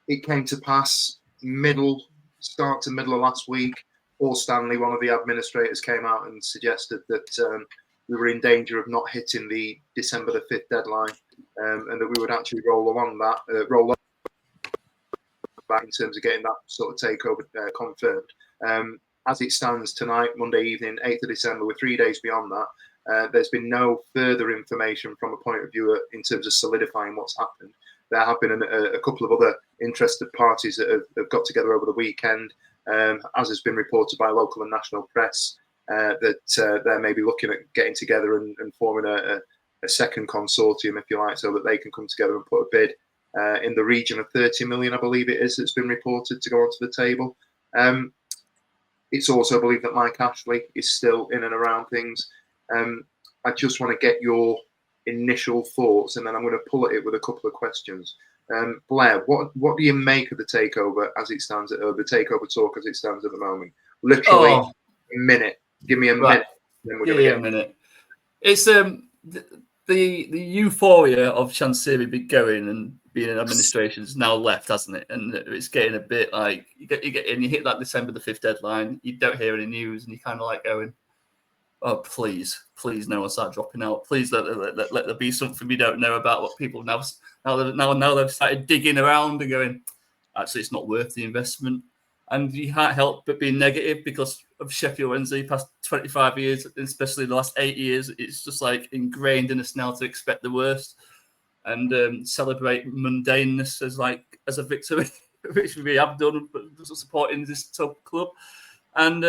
It came to pass start to middle of last week. Paul Stanley, one of the administrators, came out and suggested that we were in danger of not hitting the December the 5th deadline, and that we would actually roll over back in terms of getting that sort of takeover confirmed. As it stands tonight, Monday evening, 8th of December, we're 3 days beyond that. There's been no further information from a point of view in terms of solidifying what's happened. There have been a couple of other interested parties that have got together over the weekend, as has been reported by local and national press, that they're maybe looking at getting together and forming a second consortium, if you like, so that they can come together and put a bid in the region of 30 million, I believe it is, that's been reported to go onto the table. It's also believed that Mike Ashley is still in and around things. I just want to get your initial thoughts, and then I'm going to pull at it with a couple of questions. Blair, what do you make of the takeover as it stands, or the takeover talk as it stands at the moment? Literally a minute. Give me a minute. Then we're a minute. It's the euphoria of Chansiri going and being in administration is now left, hasn't it? And it's getting a bit like you hit that December the 5th deadline, you don't hear any news, and you kind of like going, oh, please, no one start dropping out. Please let there be something we don't know about. What people now they've started digging around and going, actually, it's not worth the investment. And you can't help but be negative because of Sheffield Wednesday past 25 years, especially the last 8 years. It's just like ingrained in us now to expect the worst and celebrate mundaneness as a victory, which we have done, supporting this top club. And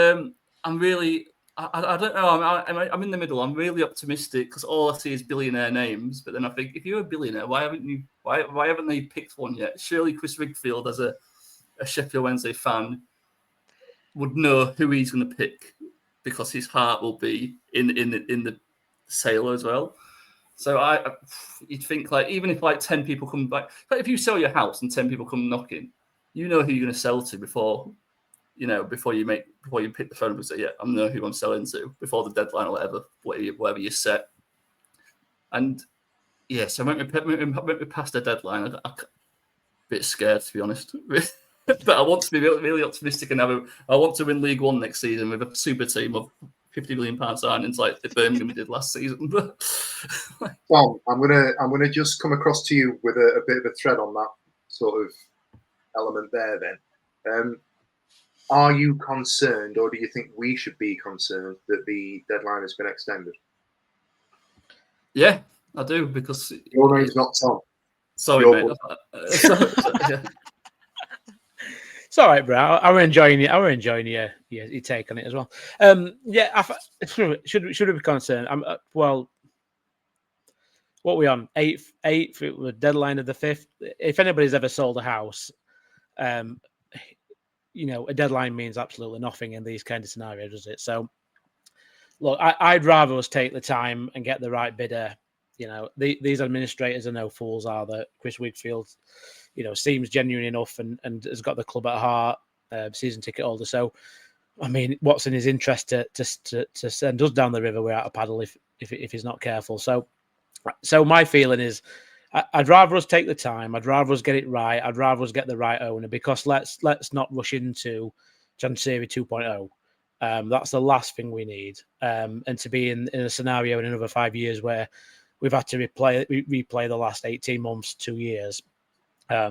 I'm really, I don't know, I'm in the middle. I'm really optimistic because all I see is billionaire names. But then I think, if you're a billionaire, why haven't they picked one yet? Surely Chris Wigfield, as a Sheffield Wednesday fan, would know who he's going to pick because his heart will be in the sale as well. So you'd think, like, even if like 10 people come back, like if you sell your house and 10 people come knocking, you know who you're going to sell to before you pick the phone up and say, yeah, I know who I'm selling to before the deadline or whatever you set. And yeah, so when we passed the deadline, I'm a bit scared, to be honest. But I want to be really, really optimistic and I want to win League One next season with a super team of £50 million signings like the Birmingham did last season. Tom, I'm gonna just come across to you with a bit of a thread on that sort of element there. Then, are you concerned, or do you think we should be concerned that the deadline has been extended? Yeah, I do, because your name's not Tom. Sorry, mate. Yeah. It's all right, bro. I were enjoying your take on it as well. Should we be concerned? Well, what are we on? 8th, the deadline of the 5th. If anybody's ever sold a house, a deadline means absolutely nothing in these kind of scenarios, does it? So, look, I'd rather us take the time and get the right bidder. These administrators are no fools, are they? Chris Wigfield, seems genuine enough and has got the club at heart, season ticket holder. So, I mean, what's in his interest to send us down the river without a paddle if he's not careful? So my feeling is, I'd rather us take the time. I'd rather us get it right. I'd rather us get the right owner, because let's not rush into Chansiri 2.0. That's the last thing we need. And to be in a scenario in another 5 years where we've had to replay the last 18 months, 2 years. I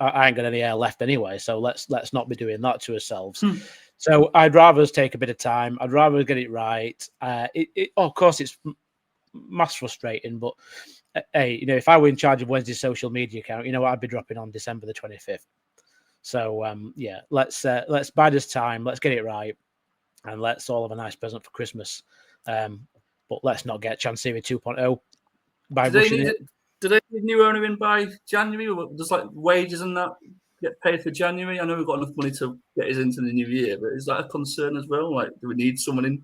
ain't got any air left anyway, so let's not be doing that to ourselves. So I'd rather us take a bit of time. I'd rather us get it right. Of course, it's mass frustrating, but hey, if I were in charge of Wednesday's social media account, I'd be dropping on December the 25th. So let's bide us time. Let's get it right, and let's all have a nice present for Christmas. But let's not get Chansiri 2.0 by rushing it. Do they need new owner in by January? Or does wages and that get paid for January? I know we've got enough money to get us into the new year, but is that a concern as well? Do we need someone in?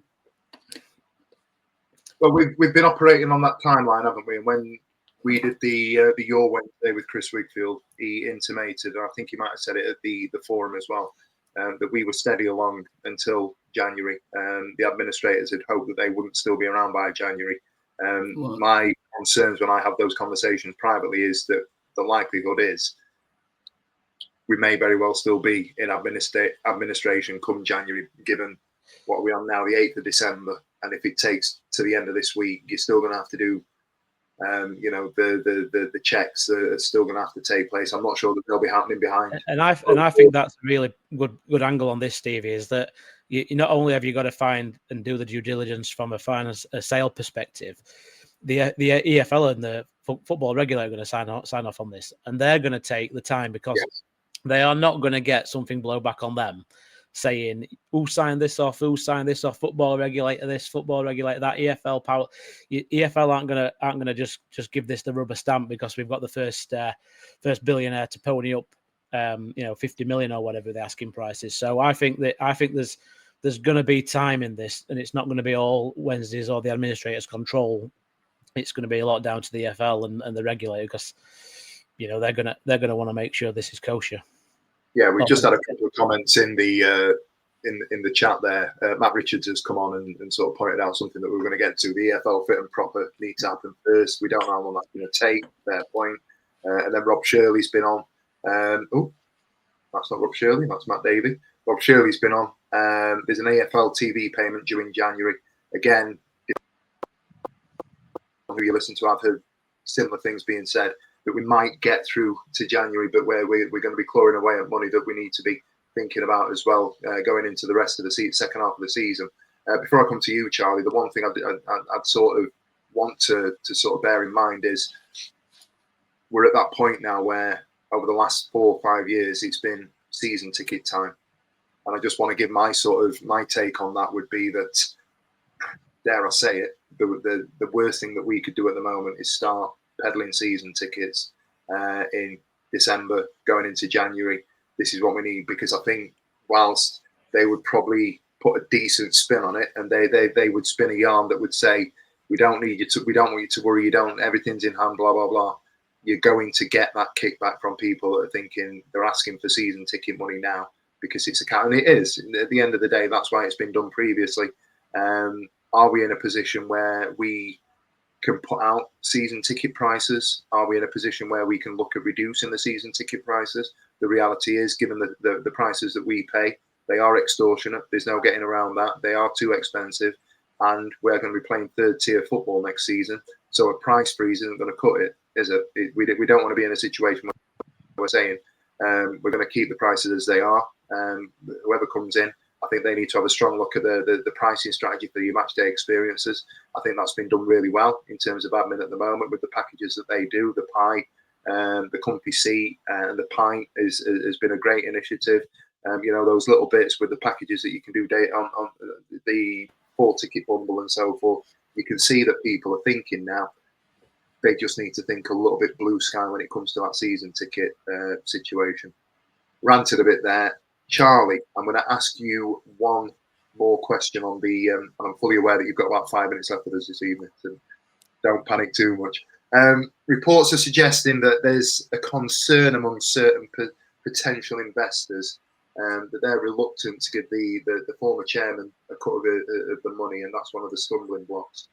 Well, we've been operating on that timeline, haven't we? And when we did the Your Wednesday with Chris Wigfield, he intimated, and I think he might have said it at the forum as well, that we were steady along until January. The administrators had hoped that they wouldn't still be around by January. Right. My concerns when I have those conversations privately is that the likelihood is we may very well still be in administration come January, given what we're on now, the 8th of December. And if it takes to the end of this week, you're still going to have to do, the checks are still going to have to take place. I'm not sure that they'll be happening behind. And I think that's a really good angle on this, Stevie, is that you not only have you got to find and do the due diligence from a sale perspective, the EFL and the football regulator are going to sign off on this, and they're going to take the time because they are not going to get something blow back on them saying who signed this off, football regulator this, football regulator that, EFL aren't gonna just give this the rubber stamp because we've got the first billionaire to pony up 50 million or whatever the asking price is. So I think there's going to be time in this, and it's not going to be all Wednesdays or the administrator's control. It's going to be a lot down to the EFL and the regulator because they're gonna want to make sure this is kosher. Yeah, we just had a couple of comments in the chat there. Matt Richards has come on and sort of pointed out something that we were going to get to. The EFL fit and proper needs to happen first. We don't know how long that's going to take. Fair point. And then Rob Shirley's been on. That's not Rob Shirley. That's Matt Davey. Rob Shirley's been on. There's an EFL TV payment due in January. Again, who you listen to, I've heard similar things being said, that we might get through to January, but where we're going to be clawing away at money that we need to be thinking about as well going into the rest of the second half of the season. Before I come to you, Charlie, the one thing I'd sort of want to sort of bear in mind is we're at that point now where over the last 4 or 5 years it's been season ticket time, and I just want to give my take on that would be that, dare I say it, the worst thing that we could do at the moment is start peddling season tickets in December going into January. This is what we need, because I think whilst they would probably put a decent spin on it, and they would spin a yarn that would say we don't want you to worry, everything's in hand, blah blah blah. You're going to get that kickback from people that are thinking they're asking for season ticket money now because it's a cat, and it is. At the end of the day, that's why it's been done previously. Are we in a position where we can put out season ticket prices? Are we in a position where we can look at reducing the season ticket prices? The reality is, given the prices that we pay, they are extortionate. There's no getting around that. They are too expensive, and we're going to be playing third-tier football next season. So a price freeze isn't going to cut it, is it? We don't want to be in a situation where we're saying we're going to keep the prices as they are. Whoever comes in, I think they need to have a strong look at the pricing strategy for your match day experiences. I think that's been done really well in terms of admin at the moment with the packages that they do. The pie, the comfy seat, and the pint has been a great initiative. Those little bits with the packages that you can do on the 4-ticket bundle and so forth. You can see that people are thinking now. They just need to think a little bit blue sky when it comes to that season ticket situation. Ranted a bit there. Charlie, I'm going to ask you one more question on the, and I'm fully aware that you've got about 5 minutes left with us this evening, so don't panic too much. Reports are suggesting that there's a concern among certain potential investors that they're reluctant to give the former chairman a cut of the money, and that's one of the stumbling blocks.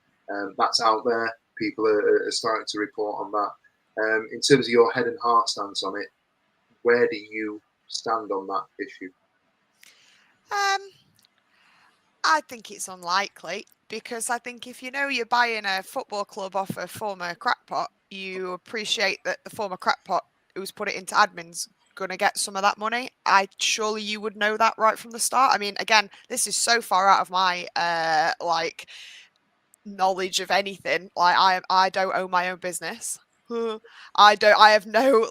That's out there. People are starting to report on that. In terms of your head and heart stance on it, where do you stand on that issue? I think it's unlikely, because I think if you're buying a football club off a former crackpot, you appreciate that the former crackpot who's put it into admin's going to get some of that money. Surely you would know that right from the start. I mean, again, this is so far out of my knowledge of anything. Like I don't own my own business. I have no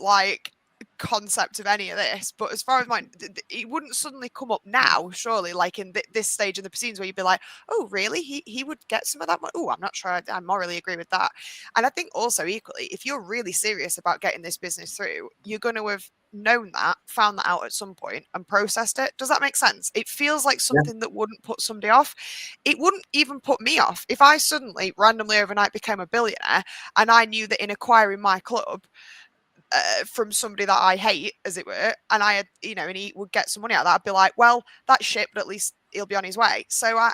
concept of any of this, but as far as mine, it wouldn't suddenly come up now, surely, like in this stage in the proceedings where you'd be like, oh really, he would get some of that money? Oh, I'm not sure I morally agree with that. And I think also equally, if you're really serious about getting this business through, you're going to have known that, found that out at some point and processed it. Does that make sense? It feels like something that wouldn't put somebody off. It wouldn't even put me off if I suddenly randomly overnight became a billionaire and I knew that in acquiring my club from somebody that I hate, as it were, and I had, and he would get some money out of that, I'd be like, well, that's shit, but at least he'll be on his way. So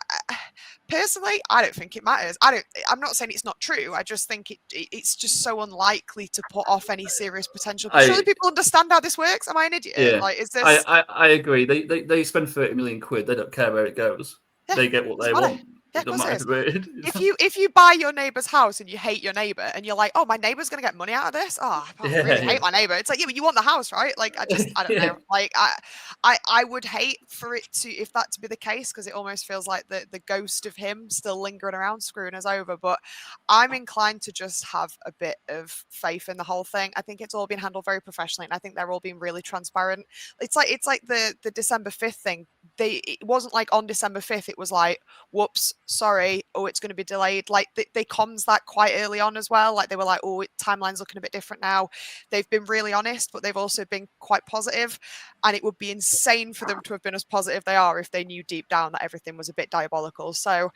personally, I don't think it matters. I'm not saying it's not true. I just think it's just so unlikely to put off any serious potential. Surely people understand how this works. Am I an idiot? Yeah. Like, is this? I agree. They spend 30 million quid. They don't care where it goes. Yeah, they get what they want. Yeah, It doesn't matter. If you buy your neighbour's house and you hate your neighbour and you're like, oh, my neighbour's gonna get money out of this. Oh, I really hate my neighbour. It's like, yeah, but you want the house, right? Like, I don't know. Like, I would hate for it to, if that to be the case, because it almost feels like the ghost of him still lingering around, screwing us over. But I'm inclined to just have a bit of faith in the whole thing. I think it's all been handled very professionally, and I think they're all being really transparent. It's like the December 5th thing. It wasn't like on December 5th, it was like, whoops, sorry, oh, it's going to be delayed. Like they comms that quite early on as well. Like they were like, oh, timeline's looking a bit different now. They've been really honest, but they've also been quite positive. And it would be insane for them to have been as positive they are if they knew deep down that everything was a bit diabolical. So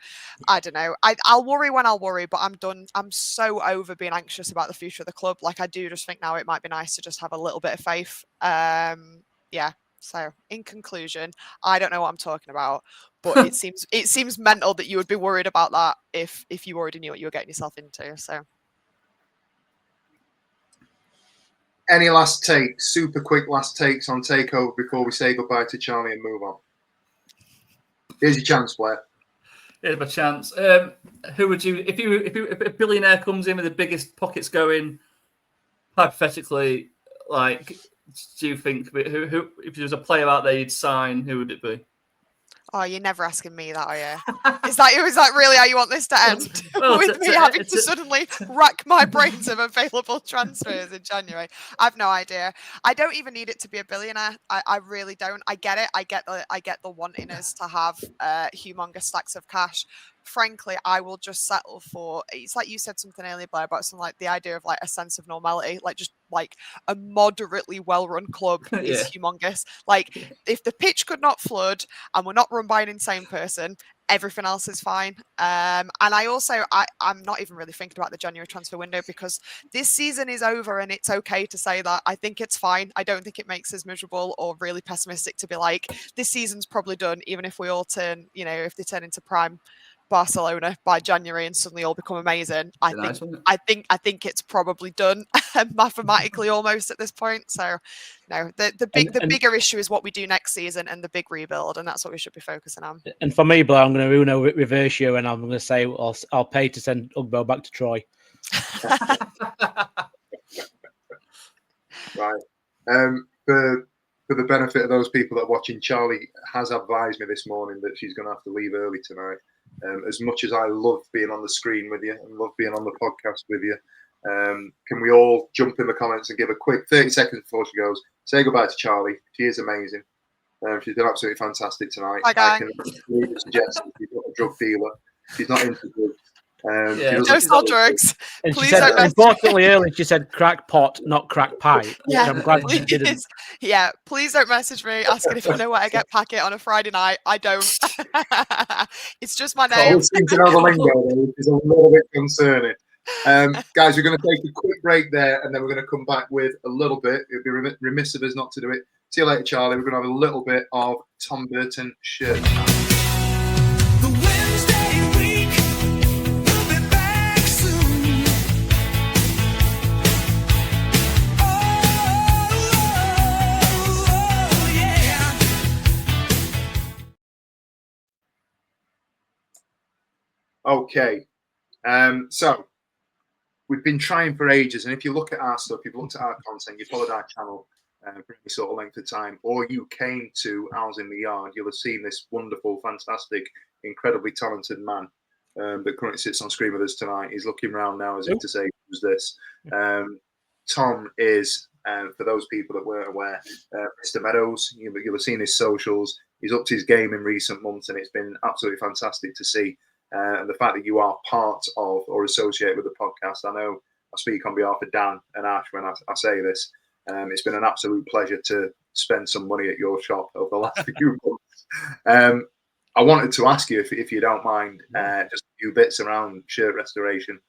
I don't know. I'll worry when I'll worry, but I'm done. I'm so over being anxious about the future of the club. Like I do just think now it might be nice to just have a little bit of faith. Yeah. So, in conclusion, I don't know what I'm talking about, but it seems mental that you would be worried about that if you already knew what you were getting yourself into. So, any last takes? Super quick last takes on takeover before we say goodbye to Charlie and move on. Here's your chance, Blair. Here's my chance. Who would you, if a billionaire comes in with the biggest pockets going, hypothetically, like? Do you think who if there was a player out there you'd sign, who would it be? Oh, you're never asking me that, are you? Is that really how you want this to end? Well, with me having to suddenly rack my brains of available transfers in January? I've no idea. I don't even need it to be a billionaire. I really don't. I get it. I get the wanting us to have humongous stacks of cash. Frankly, I will just settle for, it's like you said something earlier, Blair, about something like the idea of like a sense of normality, like just like a moderately well-run club is humongous. Like if the pitch could not flood and we're not run by an insane person, everything else is fine. And I'm not even really thinking about the January transfer window because this season is over and it's okay to say that. I think it's fine. I don't think it makes us miserable or really pessimistic to be like, this season's probably done, even if we all turn, if they turn into prime Barcelona by January and suddenly all become amazing. I think it's probably done mathematically almost at this point. So no, the bigger issue is what we do next season and the big rebuild, and that's what we should be focusing on. And for me, Blair, I'm going to Uno reverse you, and I'm going to say I'll pay to send Ugbo back to Troy. Right. For the benefit of those people that are watching, Charlie has advised me this morning that she's going to have to leave early tonight. As much as I love being on the screen with you and love being on the podcast with you, can we all jump in the comments and give a quick 30 seconds before she goes, say goodbye to Charlie. She is amazing. She's been absolutely fantastic tonight. Hi, I can really suggest that she's not a drug dealer. She's not into drugs. Don't sell drugs. And she said, importantly earlier, she said crack pot, not crack pipe. Yeah, I'm glad she didn't. Yeah, please don't message me asking if you know where I get packet on a Friday night. I don't. It's just my name. Seems to know the lingo, which is a little bit concerning. Guys, we're going to take a quick break there, and then we're going to come back with a little bit. It would be remiss of us not to do it. See you later, Charlie. We're going to have a little bit of Tom Burton shirt. Okay, so we've been trying for ages, and if you look at our stuff, you've looked at our content, you followed our channel for any sort of length of time, or you came to ours in the yard, you'll have seen this wonderful, fantastic, incredibly talented man that currently sits on screen with us tonight. He's looking around now as if to say, who's this? Tom is, for those people that weren't aware, Mr Meadows. You'll have seen his socials. He's upped his game in recent months, and it's been absolutely fantastic to see. And the fact that you are part of or associated with the podcast, I know I speak on behalf of Dan and Ash when I say this. It's been an absolute pleasure to spend some money at your shop over the last few months. I wanted to ask you, if you don't mind, just a few bits around shirt restoration.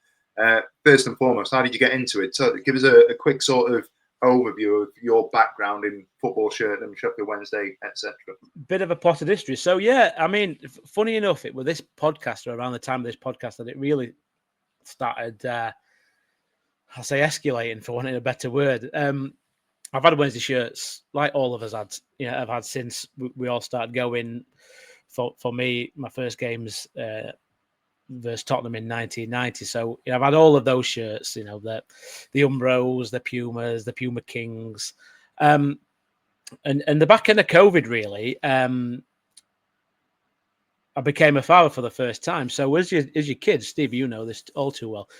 First and foremost, how did you get into it? So give us a quick sort of overview of your background in football, Shirtnam, Sheffield Wednesday, etc. Bit of a potted history. So yeah, I mean, funny enough, it was this podcast, or around the time of this podcast, that it really started. I'll say escalating, for wanting a better word. I've had Wednesday shirts, like all of us had. I've had since we all started going. For me, my first games versus Tottenham in 1990. So I've had all of those shirts. The Umbros, the Pumas, the Puma Kings, and the back end of COVID, really. I became a father for the first time. So as your kids, Steve, you know this all too well.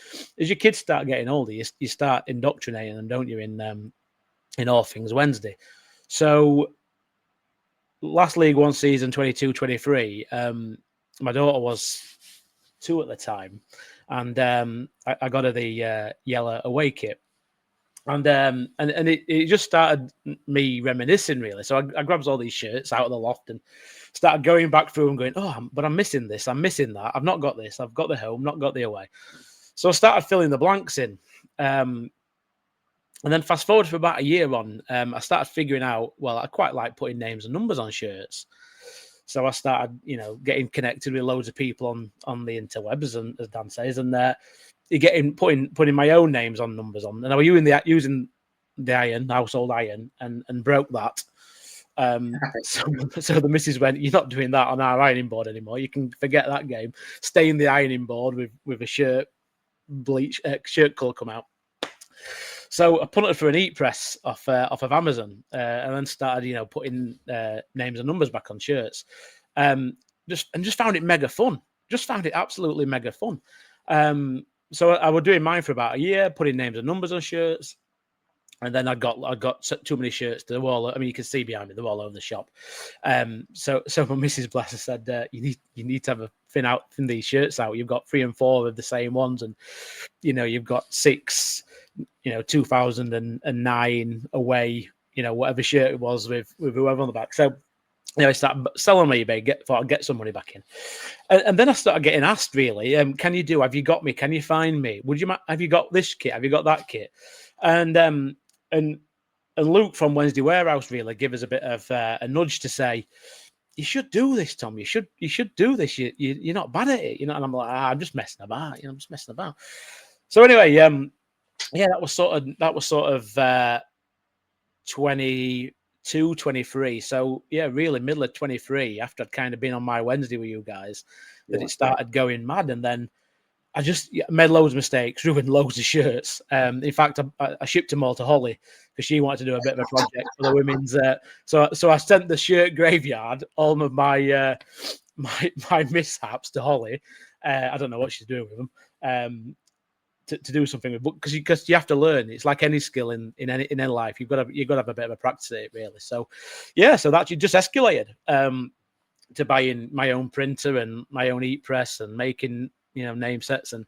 As your kids start getting older, you start indoctrinating them, don't you? In all things Wednesday. So last League One season, 22-23, my daughter was 2 at the time, and I got her the yellow away kit, and it just started me reminiscing, really. So I grabbed all these shirts out of the loft and started going back through and going, but I'm missing this, I'm missing that, I've not got this, I've got the home, not got the away. So I started filling the blanks in. And then fast forward for about a year on, I started figuring out, well, I quite like putting names and numbers on shirts. So I started, getting connected with loads of people on the interwebs, and as Dan says, and you getting putting my own names on numbers on. And I was using the household iron, and broke that. So the missus went, "You're not doing that on our ironing board anymore. You can forget that game. Stain the ironing board with a shirt shirt colour come out." So I put it for an heat press off of Amazon, and then started, putting names and numbers back on shirts. Just found it mega fun. Just found it absolutely mega fun. So I was doing mine for about a year, putting names and numbers on shirts, and then I got too many shirts to the wall. I mean, you can see behind me, they're all over the shop. So my Mrs. Blesser said, you need to have a thin these shirts out. You've got 3 and 4 of the same ones, and you've got 6. 2009 away, whatever shirt it was with whoever on the back. So, I started selling on eBay, thought I'd get some money back in. And then I started getting asked, really, have you got me? Can you find me? Have you got this kit? Have you got that kit? And Luke from Wednesday Warehouse really gave us a bit of a nudge to say, you should do this, Tom. You should do this. You're not bad at it, And I'm like, I'm just messing about. I'm just messing about. So anyway, that was sort of 22, 23. So yeah, really middle of 23, after I'd kind of been on my Wednesday with you guys, that it started going mad. And then I just made loads of mistakes, ruined loads of shirts. In fact, I shipped them all to Holly because she wanted to do a bit of a project for the women's. So I sent the shirt graveyard, all of my my mishaps, to Holly. I don't know what she's doing with them. To do something with, because you have to learn. It's like any skill in any life. You've got to have a bit of a practice at it, really. So yeah, so that just escalated to buying my own printer and my own heat press and making name sets and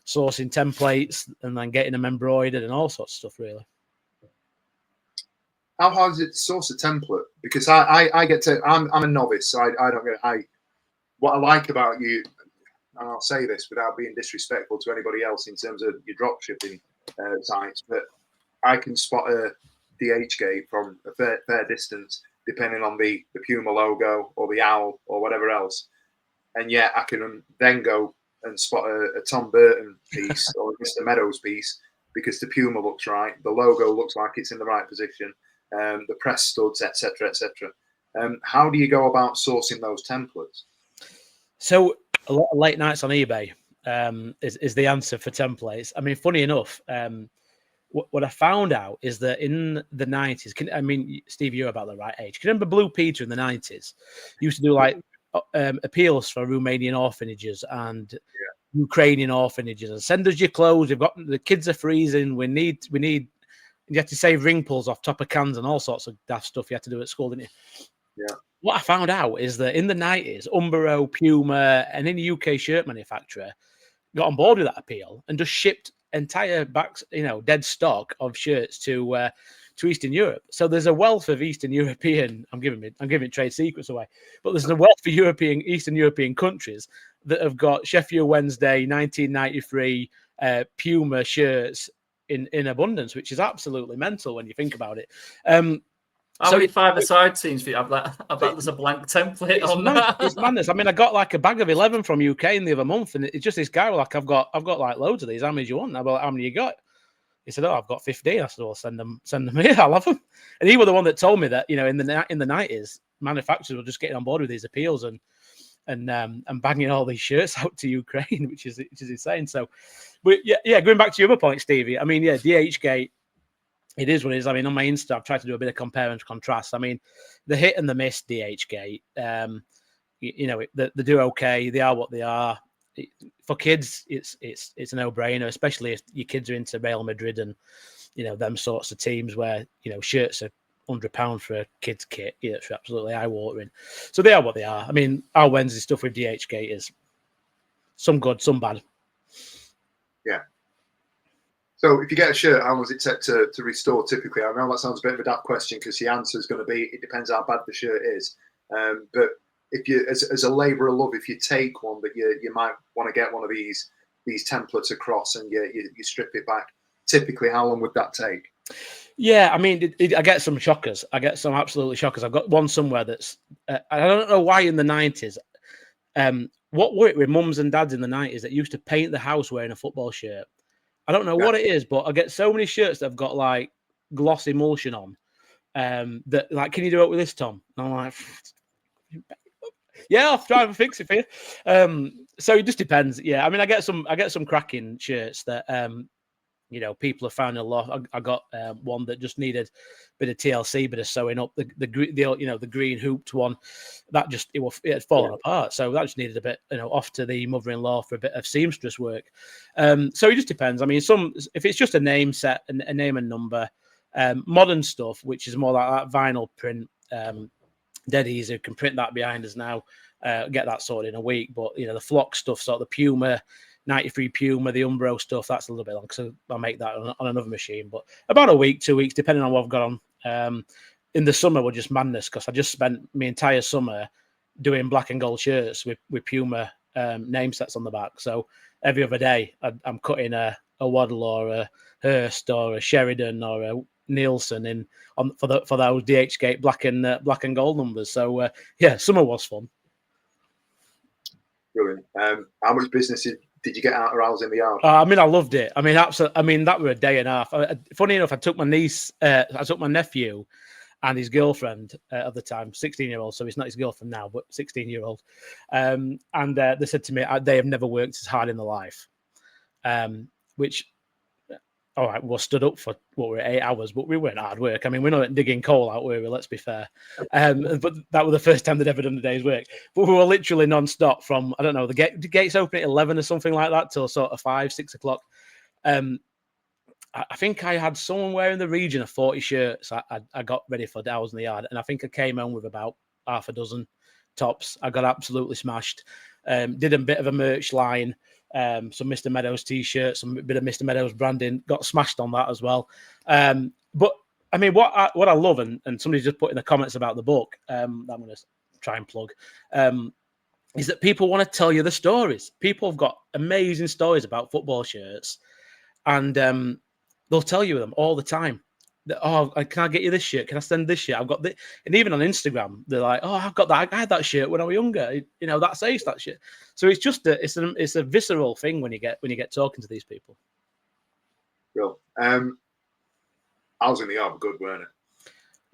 sourcing templates and then getting them embroidered and all sorts of stuff, really. How hard is it to source a template? Because I get to, I'm a novice, so I don't get. What I like about you, and I'll say this without being disrespectful to anybody else in terms of your drop shipping sites, but I can spot a DH gate from a fair distance, depending on the Puma logo or the owl or whatever else. And yet I can then go and spot a Tom Burton piece or Mr Meadows piece because the Puma looks right, the logo looks like it's in the right position, the press studs, etc., etc. How do you go about sourcing those templates? So a lot of late nights on eBay is the answer for templates. I mean, funny enough, what I found out is that in the 90s, Steve, you're about the right age. Can you remember Blue Peter in the 90s? He used to do like appeals for Romanian orphanages and Ukrainian orphanages, and send us your clothes. We've got the kids are freezing. We need. You have to save ring pulls off top of cans and all sorts of daft stuff you had to do at school, didn't you? Yeah. What I found out is that in the 90s, Umbro, Puma, and any UK shirt manufacturer got on board with that appeal and just shipped entire backs, dead stock of shirts to Eastern Europe. So there's a wealth of Eastern European. I'm giving trade secrets away, but there's a wealth of Eastern European countries that have got Sheffield Wednesday 1993 Puma shirts in abundance, which is absolutely mental when you think about it. How So many five-a-side teams do you have that? I bet there's a blank template on that. It's madness. I mean, I got like a bag of 11 from UK in the other month, and it's just this guy like, I've got like loads of these. How many do you want? I'm like, how many you got? He said, "Oh, I've got 15." I said, "Well, send them here. I'll have them." And he was the one that told me that, you know, in the 90s, manufacturers were just getting on board with these appeals and banging all these shirts out to Ukraine, which is insane. So, but yeah, going back to your other point, Stevie. I mean, yeah, DHgate. It is what it is. I mean, on my Insta, I've tried to do a bit of compare and contrast. I mean, the hit and the miss DHgate, you know, they do okay. They are what they are. For kids, it's a no-brainer, especially if your kids are into Real Madrid and, you know, them sorts of teams where, you know, shirts are £100 for a kid's kit. Yeah, it's absolutely eye-watering. So they are what they are. I mean, our Wednesday stuff with DHgate is some good, some bad. Yeah. So if you get a shirt, how long does it take to restore typically? I know that sounds a bit of a daft question because the answer is going to be, it depends how bad the shirt is. But if you, as a labour of love, if you take one that you might want to get one of these templates across and you strip it back, typically how long would that take? Yeah, I mean, I get some shockers. I get some absolutely shockers. I've got one somewhere that's, I don't know why in the 90s, what were it with mums and dads in the 90s that used to paint the house wearing a football shirt? I don't know what it is, but I get so many shirts that have got like gloss emulsion on. That like, can you do it with this, Tom? And I'm like, yeah, I'll try and fix it for you. So it just depends. Yeah, I mean, I get some cracking shirts that you know, people have found a lot. I got one that just needed a bit of TLC, bit of sewing up. The green hooped one that just it had fallen apart, so that just needed a bit, you know, off to the mother-in-law for a bit of seamstress work. So it just depends. I mean, if it's just a name set, a name and number, modern stuff, which is more like that vinyl print, dead easy. Can print that behind us now. Get that sorted in a week. But you know, the flock stuff, sort of the Puma. 93 Puma, the Umbro stuff, that's a little bit long, so I'll make that on another machine. But about a week, 2 weeks, depending on what I've got on. In the summer, we're just madness because I just spent my entire summer doing black and gold shirts with Puma name sets on the back. So every other day, I'm cutting a Waddle or a Hurst or a Sheridan or a Nielsen for those DHgate black and gold numbers. So yeah, summer was fun. Brilliant. How much business did you get out of hours in the yard? I mean, I loved it. I mean, absolutely. I mean, that were a day and a half. Funny enough, I took my nephew and his girlfriend at the time, 16-year-old. So he's not his girlfriend now, but 16-year-old. And they said to me, they have never worked as hard in their life. Which, all right, we stood up for 8 hours, but we weren't hard work. I mean, we're not digging coal out, were we? Let's be fair. But that was the first time they'd ever done a day's work. But we were literally non-stop from, I don't know, the gates open at 11 or something like that till sort of 5, 6 o'clock. I think I had someone in the region of 40 shirts. I got ready for hours in the yard, and I think I came home with about half a dozen tops. I got absolutely smashed. Did a bit of a merch line. Some Mr. Meadows t-shirts, some bit of Mr. Meadows branding, got smashed on that as well. But I mean, what I love, and somebody just put in the comments about the book, I'm going to try and plug, is that people want to tell you the stories. People have got amazing stories about football shirts, and they'll tell you them all the time. Oh, can I get you this shirt? Can I send this shirt? I've got this. And even on Instagram, they're like, oh, I've got that. I had that shirt when I was younger. You know, that's ace, that shit. So it's just it's a visceral thing when you get talking to these people. Real. I was in the yard, good, weren't it?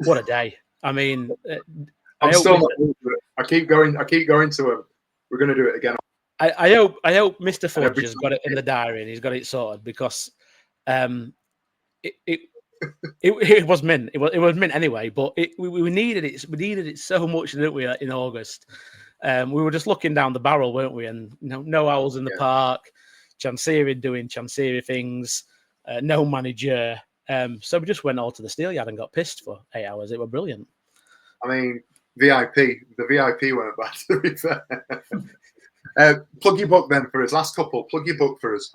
What a day. I mean, I keep going to him. We're going to do it again. I hope Mr. Fudge has got it in the diary and he's got it sorted, because it was mint. It was mint anyway, but we needed it. We needed it so much, didn't we? In August, we were just looking down the barrel, weren't we? And no owls in the park, Chansiri doing Chansiri things, no manager. So we just went all to the Steelyard and got pissed for 8 hours. It was brilliant. I mean, the VIP weren't bad, to be fair. Plug your book then for us. Last couple, plug your book for us.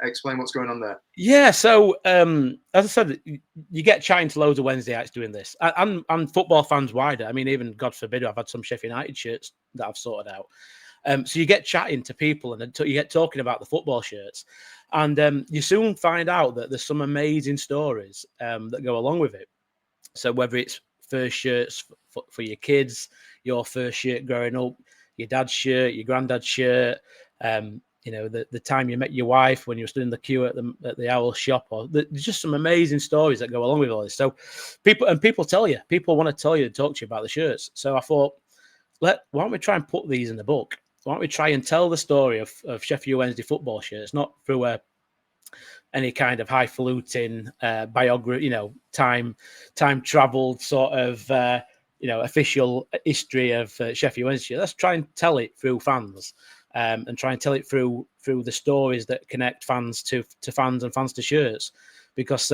Explain what's going on there. Yeah, so as I said, you get chatting to loads of Wednesdayites doing this, and football fans wider. I mean, even God forbid, I've had some Sheffield United shirts that I've sorted out. So you get chatting to people and you get talking about the football shirts, and you soon find out that there's some amazing stories that go along with it. So whether it's first shirts for your kids, your first shirt growing up, your dad's shirt, your granddad's shirt, the time you met your wife when you were stood in the queue at the owl shop, or there's just some amazing stories that go along with all this. So people want to tell you and talk to you about the shirts. So I thought, why don't we try and put these in the book? Why don't we try and tell the story of Sheffield Wednesday football shirts, not through any kind of highfalutin biography, time traveled sort of official history of Sheffield Wednesday. Let's try and tell it through fans, and try and tell it through the stories that connect fans to fans and fans to shirts, because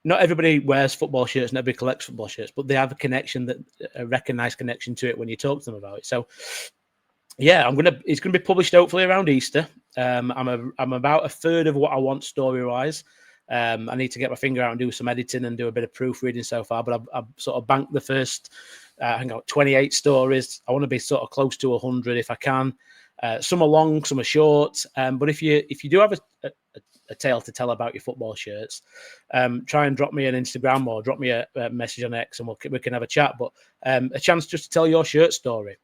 not everybody wears football shirts, not everybody collects football shirts, but they have a recognised connection to it when you talk to them about it. So yeah, it's gonna be published hopefully around Easter. I'm about a third of what I want story wise. I need to get my finger out and do some editing and do a bit of proofreading so far, but I've sort of banked the first 28 stories. I want to be sort of close to 100 if I can. Some are long, some are short. But if you do have a tale to tell about your football shirts, try and drop me an Instagram or drop me a message on X, and we can have a chat. But a chance just to tell your shirt story,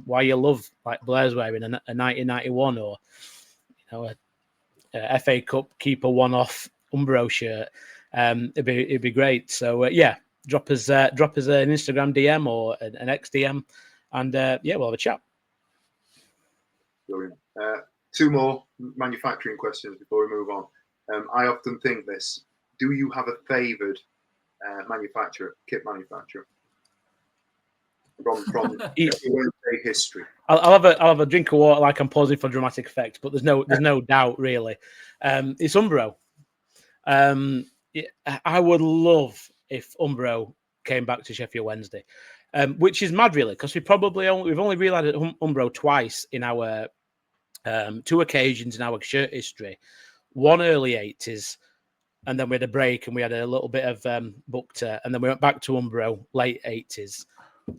why you love, like Blair's wearing a 1991 or a FA Cup keeper one-off Umbro shirt. It'd be great. So drop us an Instagram DM or an X DM, and we'll have a chat. Brilliant. Two more manufacturing questions before we move on. I often think this: do you have a favoured kit manufacturer from history? I'll have a drink of water like I'm pausing for dramatic effect, but there's no doubt really. It's Umbro. I would love if Umbro came back to Sheffield Wednesday, which is mad really, because we've only realised Umbro twice in our two occasions in our shirt history. One early 80s, and then we had a break and we had a little bit of Bukta, and then we went back to Umbro late 80s,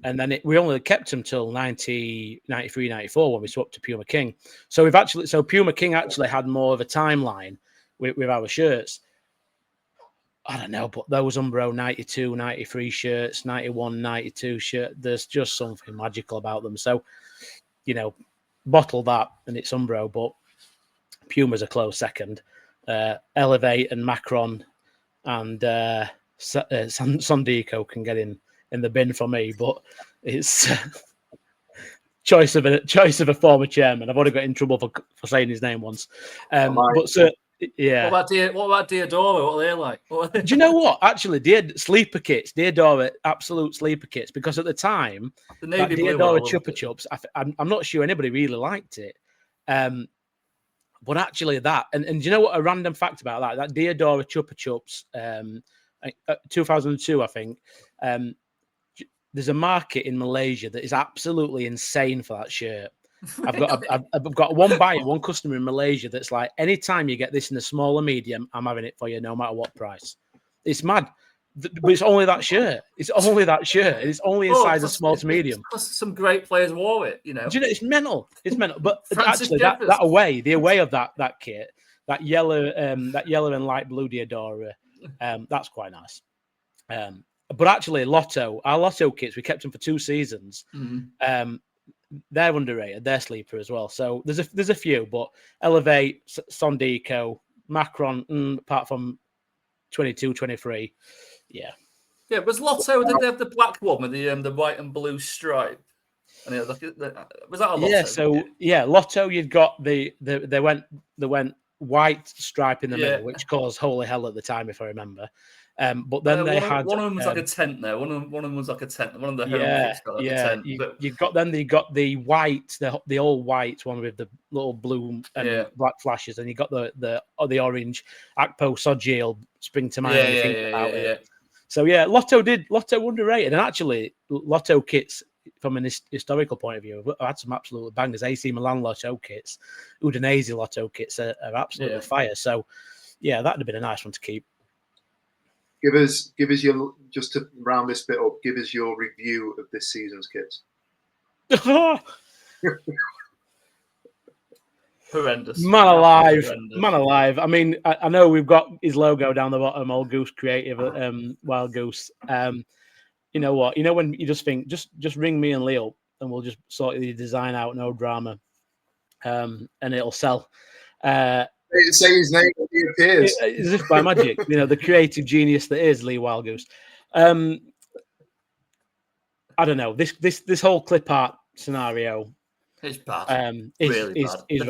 and then we only kept them till 93, 94 when we swapped to Puma King. So Puma King actually had more of a timeline with our shirts. I don't know, but those Umbro 92, 93 shirts, 91, 92 shirt, there's just something magical about them. So, bottle that and it's Umbro, but Puma's a close second. Elevate and Macron and Sondico can get in the bin for me, but it's choice of a former chairman. I've already got in trouble for saying his name once. Yeah. What about Diadora? What are they like? Do you know what? Actually, sleeper kits, Diadora, absolute sleeper kits, because at the time, the navy Diadora Chupa Chups, I'm not sure anybody really liked it. But actually that, and do you know what a random fact about that Diadora Chupa Chups, 2002, I think, there's a market in Malaysia that is absolutely insane for that shirt. I've got one customer in Malaysia that's like, anytime you get this in a small or medium, I'm having it for you no matter what price. It's mad. But it's only that shirt. It's only in size of small to medium. Because some great players wore it, Do you know, it's mental. It's mental. But Francis actually, the away of that kit, that yellow and light blue Diadora, that's quite nice. But actually, our Lotto kits, we kept them for 2 seasons. Mm-hmm. They're underrated. They're sleeper as well. So there's a few, but Elevate, Sondico, Macron, apart from 22, 23. Yeah. Yeah, was Lotto, did they have the black one with the white and blue stripe? And was that a Lotto? Yeah, so Lotto, you've got they went white stripe in the middle, which caused holy hell at the time, if I remember. But then they had one of them was like a tent there. One of them was like a tent. One of the home kits got like a tent. You got the white, the old white one with the little blue and black flashes, and you got the orange Akpo Sojil spring to mind. It. So Lotto underrated, and actually Lotto kits from an historical point of view have had some absolute bangers. AC Milan Lotto kits, Udinese Lotto kits are absolutely fire. So that'd have been a nice one to keep. Give us your, just to round this bit up, give us your review of this season's kits. Horrendous. Man alive, Horrendous. man alive. I mean, I know we've got his logo down the bottom, Old Goose Creative, Wild Goose. You know what? You know when you just think, just ring me and Leo, and we'll just sort the design out, no drama, and it'll sell. Say his name when he appears. As if by magic, you know, the creative genius that is Lee Wild Goose. I don't know. This whole clip art scenario. It's bad. Really bad. Is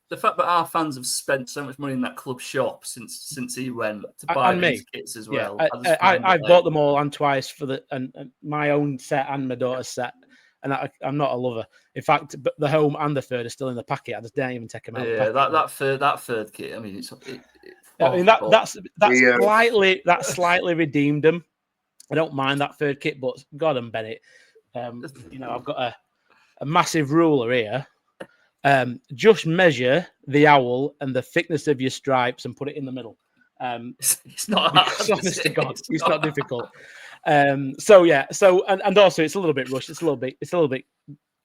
The fact that our fans have spent so much money in that club shop since he went to buy these kits as well. Yeah, I've bought them all and twice for and my own set and my daughter's set, and I'm not a lover. In fact, the home and the third are still in the packet. I just don't even take them out. Yeah, that third kit. I mean, that's slightly redeemed them. I don't mind that third kit, but God and Bennett, you know, I've got a massive ruler here. Just measure the owl and the thickness of your stripes and put it in the middle. It's not hard. Honest to God, it's not difficult. So and also it's a little bit rushed. It's a little bit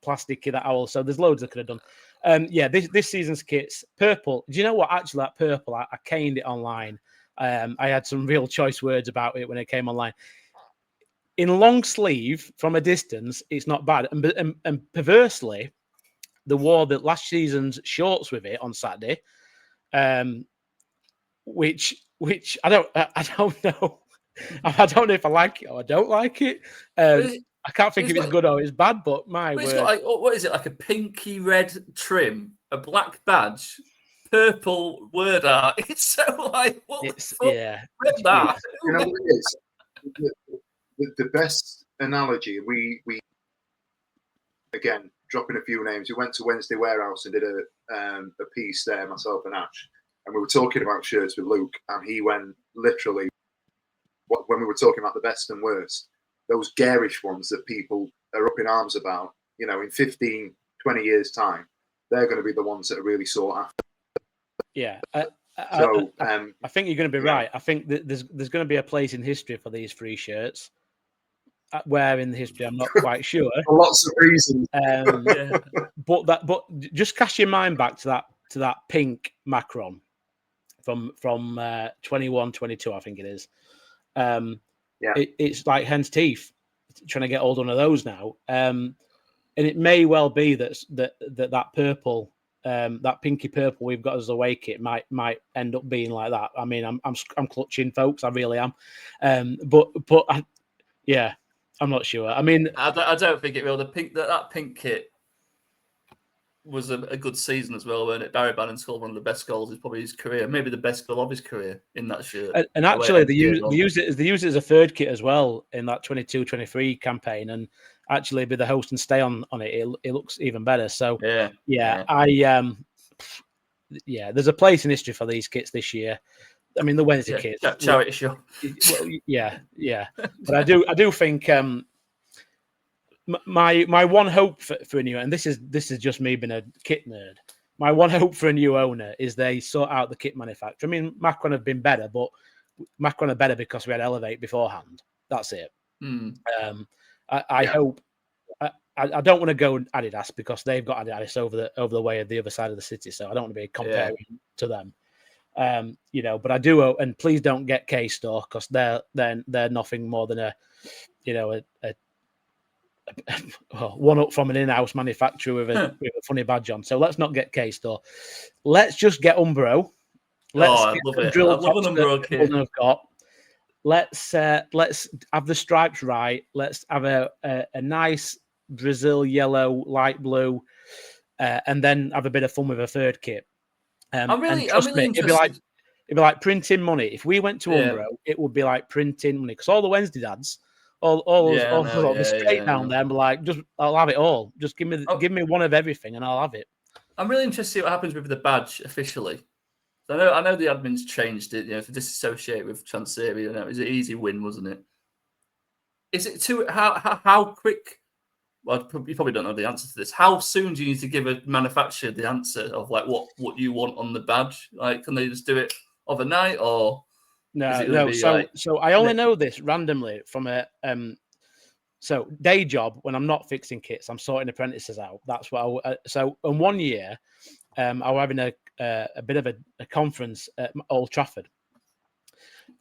plasticky, that owl. So there's loads I could have done. This season's kits, purple. Do you know what? Actually, that purple, I caned it online. I had some real choice words about it when it came online. In long sleeve, from a distance, it's not bad. And perversely, they wore the last season's shorts with it on Saturday, which I don't know. I don't know if I like it or I don't like it. I can't think if it's good or it's bad, but it's got like, what is it, like a pinky red trim, a black badge, purple word art. It's so like, what the fuck? Yeah. That. You know what it is? The best analogy, we again, dropping a few names, we went to Wednesday Warehouse and did a piece there, myself and Ash, and we were talking about shirts with Luke, and he went literally, when we were talking about the best and worst, those garish ones that people are up in arms about, you know, in 15, 20 years' time, they're going to be the ones that are really sought after. Yeah. I think you're going to be right. I think that there's going to be a place in history for these free shirts. Where in the history, I'm not quite sure. For lots of reasons. But just cast your mind back to that pink Macron from 21, 22, I think it is. It's like hen's teeth, trying to get hold of one of those now. And it may well be that purple, that pinky purple we've got as a away kit might end up being like that. I mean, I'm clutching, folks. I really am. I'm not sure. I mean, I don't think it will. That pink kit was a good season as well, weren't it? Barry Bannon scored one of the best goals of probably his career, maybe the best goal of his career in that shirt. And actually, they use it as a third kit as well in that 22-23 campaign, and actually be the host and stay on it. It looks even better. So there's a place in history for these kits this year. I mean, the Wednesday kits, charity show. Well, yeah. But I do think my one hope for a new, and this is just me being a kit nerd. My one hope for a new owner is they sort out the kit manufacturer. I mean, Macron have been better, but Macron are better because we had Elevate beforehand. That's it. I hope. I don't want to go Adidas because they've got Adidas over the way of the other side of the city, so I don't want to be comparing to them. But I do, and please don't get K-Store because they're nothing more than a one up from an in-house manufacturer with a funny badge on. So let's not get K-Store. Let's just get Umbro. I love it. I love an Umbro kit. Let's have the stripes right. Let's have a nice Brazil yellow, light blue, and then have a bit of fun with a third kit. I'm really interested. It'd be like printing money. If we went to Umbro, it would be like printing money because all the Wednesday dads, straight down there, and be like, I'll have it all. Just give me one of everything, and I'll have it. I'm really interested to see what happens with the badge officially. I know the admins changed it, to disassociate with Chancery. It was an easy win, wasn't it? Is it how quick? Well, you probably don't know the answer to this. How soon do you need to give a manufacturer the answer of like what you want on the badge? Like, can they just do it overnight or no? So I only know this randomly from So day job, when I'm not fixing kits, I'm sorting apprentices out. That's what so in 1 year, I was having a bit of a conference at Old Trafford,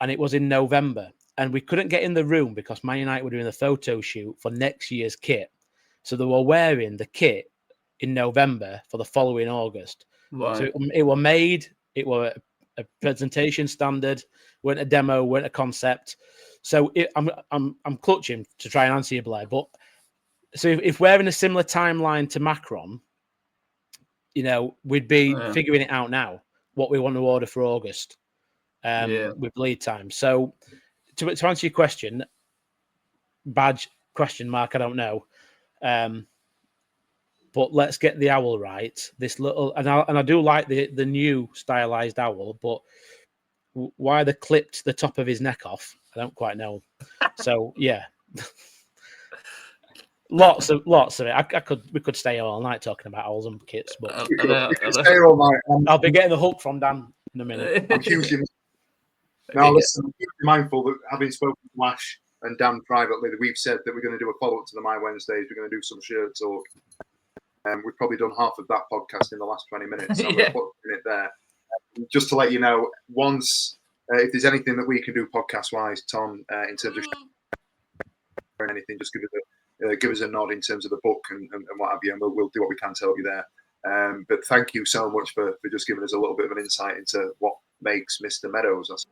and it was in November, and we couldn't get in the room because Man United were doing the photo shoot for next year's kit. So they were wearing the kit in November for the following August. Right. So it were made, it were a presentation standard, weren't a demo, weren't a concept. So I'm clutching to try and answer you, Blair. But so if we're in a similar timeline to Macron, you know, we'd be figuring it out now what we want to order for August with lead time. So to answer your question, badge question mark, I don't know. But let's get the owl right. This little and I do like the new stylized owl, but why they clipped the top of his neck off, I don't quite know. So yeah, lots of it. We could stay all night talking about owls and kits, but We could stay all night. I'll be getting the hook from Dan in a minute. I'm hugely listen, I'm hugely mindful that having spoken to Ash and Dan privately, that we've said that we're going to do a follow up to the My Wednesdays. We're going to do some shirt talk. We've probably done half of that podcast in the last 20 minutes. So we're putting it there. Just to let you know, once if there's anything that we can do podcast wise, Tom, in terms of or anything, just give us a nod in terms of the book and what have you, and we'll do what we can to help you there. But thank you so much for just giving us a little bit of an insight into what makes Mr. Meadows.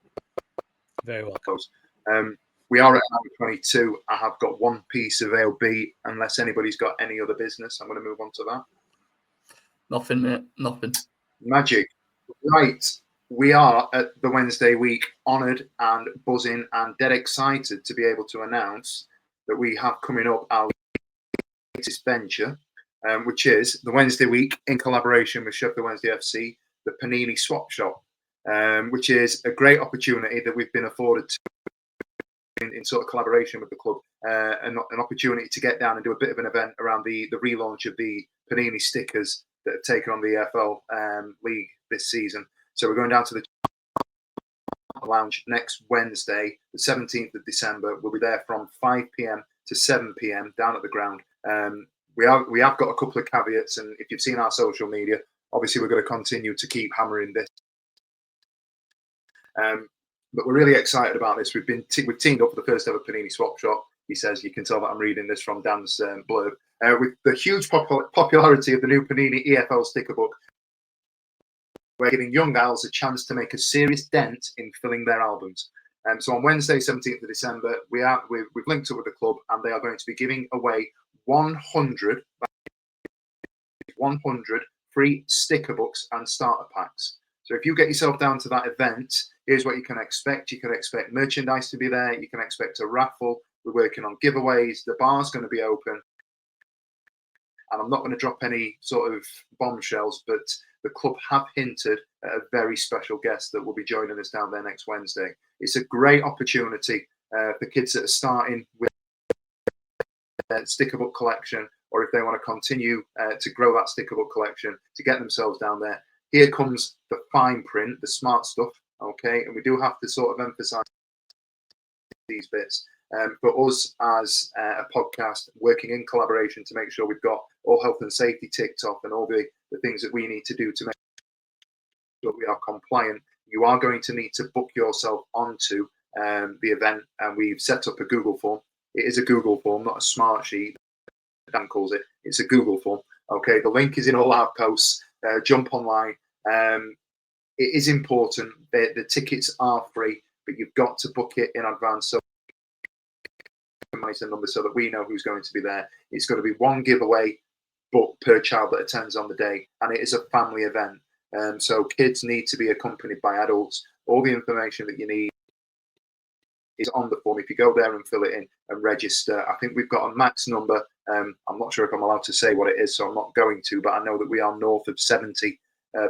Very welcome. We are at hour 22. I have got one piece of ALB. Unless anybody's got any other business, I'm going to move on to that. Nothing, mate. Nothing. Magic. Right. We are at the Wednesday week, honoured and buzzing and dead excited to be able to announce that we have coming up our latest venture, which is the Wednesday week in collaboration with Sheffield Wednesday FC, the Panini Swap Shop, which is a great opportunity that we've been afforded to in sort of collaboration with the club, an opportunity to get down and do a bit of an event around the relaunch of the Panini stickers that have taken on the EFL league this season. So we're going down to the lounge next Wednesday, the 17th of December. We'll be there from 5 p.m. to 7 p.m. down at the ground. We have got a couple of caveats, and if you've seen our social media, obviously we're going to continue to keep hammering this. But we're really excited about this. We've teamed up for the first ever Panini Swap Shop. He says, you can tell that I'm reading this from Dan's blurb. With the huge popularity of the new Panini EFL sticker book, we're giving young owls a chance to make a serious dent in filling their albums. So on Wednesday, 17th of December, we've linked up with the club, and they are going to be giving away 100 free sticker books and starter packs. So if you get yourself down to that event, here's what you can expect. You can expect merchandise to be there. You can expect a raffle. We're working on giveaways. The bar's going to be open. And I'm not going to drop any sort of bombshells, but the club have hinted at a very special guest that will be joining us down there next Wednesday. It's a great opportunity for kids that are starting with their sticker book collection, or if they want to continue to grow that sticker book collection, to get themselves down there. Here comes the fine print, the smart stuff, okay? And we do have to sort of emphasize these bits. For us as a podcast, working in collaboration to make sure we've got all health and safety ticked off and all the things that we need to do to make sure we are compliant, you are going to need to book yourself onto the event. And we've set up a Google form. It is a Google form, not a smart sheet. Dan calls it. It's a Google form. Okay, the link is in all our posts. Jump online. It is important. The tickets are free, but you've got to book it in advance. So number so that we know who's going to be there. It's going to be one giveaway book per child that attends on the day, and it is a family event. So kids need to be accompanied by adults. All the information that you need is on the form. If you go there and fill it in and register, I think we've got a max number. I'm not sure if I'm allowed to say what it is, so I'm not going to, but I know that we are north of 70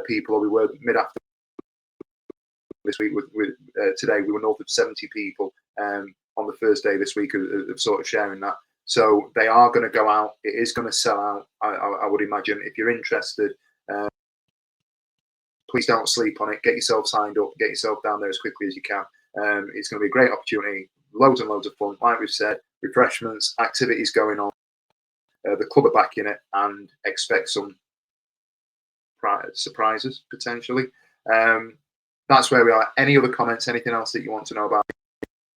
people, or we were mid-after this week with today, we were north of 70 people on the first day this week of sort of sharing that. So they are going to go out. It is going to sell out, I would imagine. If you're interested, please don't sleep on it. Get yourself signed up. Get yourself down there as quickly as you can. It's going to be a great opportunity. Loads and loads of fun. Like we've said, refreshments, activities going on. The club are backing it, and expect some surprises potentially. That's where we are. Any other comments? Anything else that you want to know about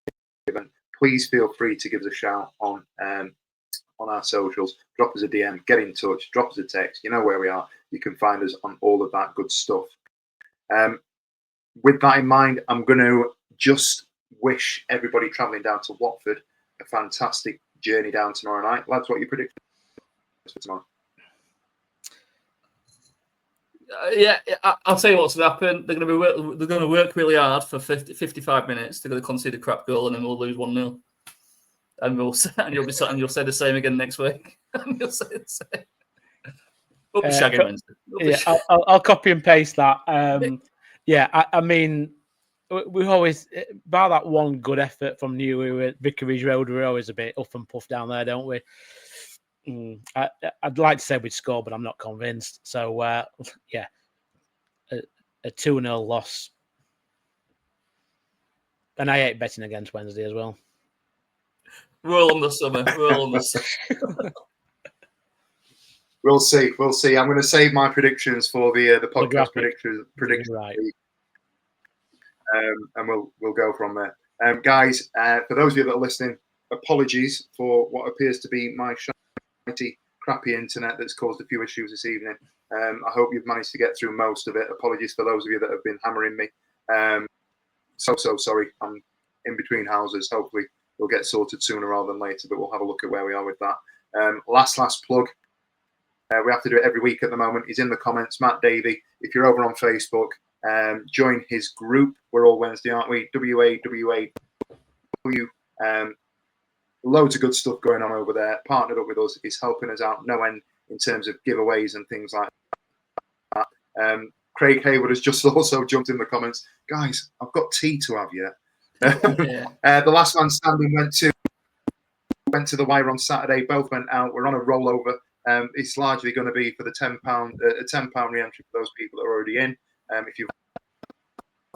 the event? Please feel free to give us a shout on our socials. Drop us a DM, get in touch, drop us a text. You know where we are. You can find us on all of that good stuff. With that in mind, I'm going to just wish everybody travelling down to Watford a fantastic journey down tomorrow night. Lads, what are you predicting for tomorrow? I'll tell you what's going to happen. They're going to work really hard for 55 minutes. They're going to concede a crap goal, and then we'll lose 1-0. And you'll say the same again next week. And you'll say the same. We'll be shagging Wednesday. I'll copy and paste that. I mean, we always, bar that one good effort from New at Vicarage Road, we're always a bit up and puff down there, don't we? I'd like to say we'd score, but I'm not convinced. So, a 2-0 loss. And I hate betting against Wednesday as well. Roll on the summer. We'll see. I'm going to save my predictions for the podcast predictions. Right. And we'll go from there. Guys, for those of you that are listening, apologies for what appears to be my crappy internet that's caused a few issues this evening. I hope you've managed to get through most of it. Apologies for those of you that have been hammering me. So sorry. I'm in between houses. Hopefully we'll get sorted sooner rather than later, but we'll have a look at where we are with that. Last plug. We have to do it every week at the moment. He's in the comments, Matt Davey. If you're over on Facebook, join his group. We're all Wednesday, aren't we? WAWAW. Loads of good stuff going on over there. Partnered up with us. He's helping us out no end in terms of giveaways and things like that. Craig Hayward has just also jumped in the comments. Guys, I've got tea to have yet. The last man standing went to the wire on Saturday. Both went out. We're on a rollover. It's largely going to be for the £10 re-entry for those people that are already in. If you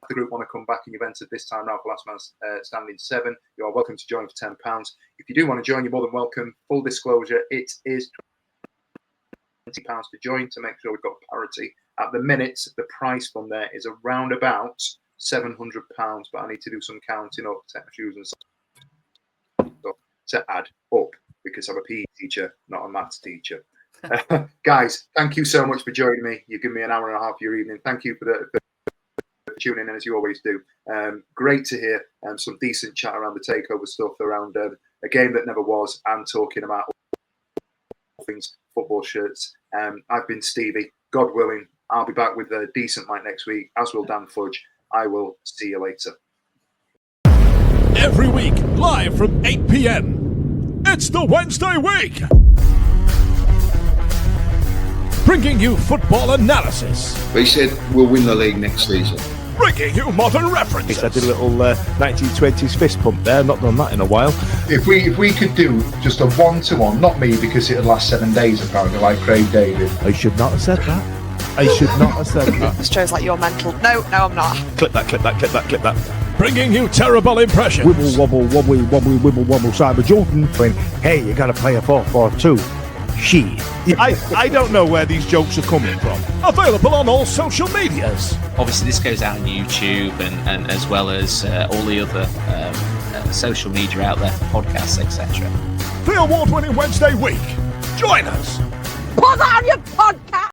the group want to come back and you've entered this time now for last man standing 7, you are welcome to join for £10. If you do want to join, you're more than welcome. Full disclosure, it is £20 to join to make sure we've got parity. At the minute, the price from there is around about £700, but I need to do some counting up, take my shoes and stuff to add up, because I'm a PE teacher, not a maths teacher. Guys, thank you so much for joining me. You've given me an hour and a half of your evening. Thank you for tuning in, as you always do. Great to hear some decent chat around the takeover stuff, around a game that never was, and talking about all things football shirts. I've been Stevie. God willing, I'll be back with a decent mic next week, as will Dan Fudge. I will see you later. Every week, live from 8 p.m. It's the Wednesday week. Bringing you football analysis. They said we'll win the league next season. Bringing you modern references. I did a little 1920s fist pump there. Not done that in a while. If we could do just a 1-to-1, not me because it'd last 7 days apparently, like Craig David. I should not have said that. I should not have said that. This shows like you're mental. No, I'm not. Clip that. Bringing you terrible impressions. Wibble, wobble, wobbly, wobbly, wibble, wobble, Cyber Jordan. Going, hey, you got to play a 4-4-2. She. I don't know where these jokes are coming from. Available on all social medias. Obviously, this goes out on YouTube and as well as all the other social media out there, podcasts, etc. The award-winning Wednesday week. Join us. Put on your podcast.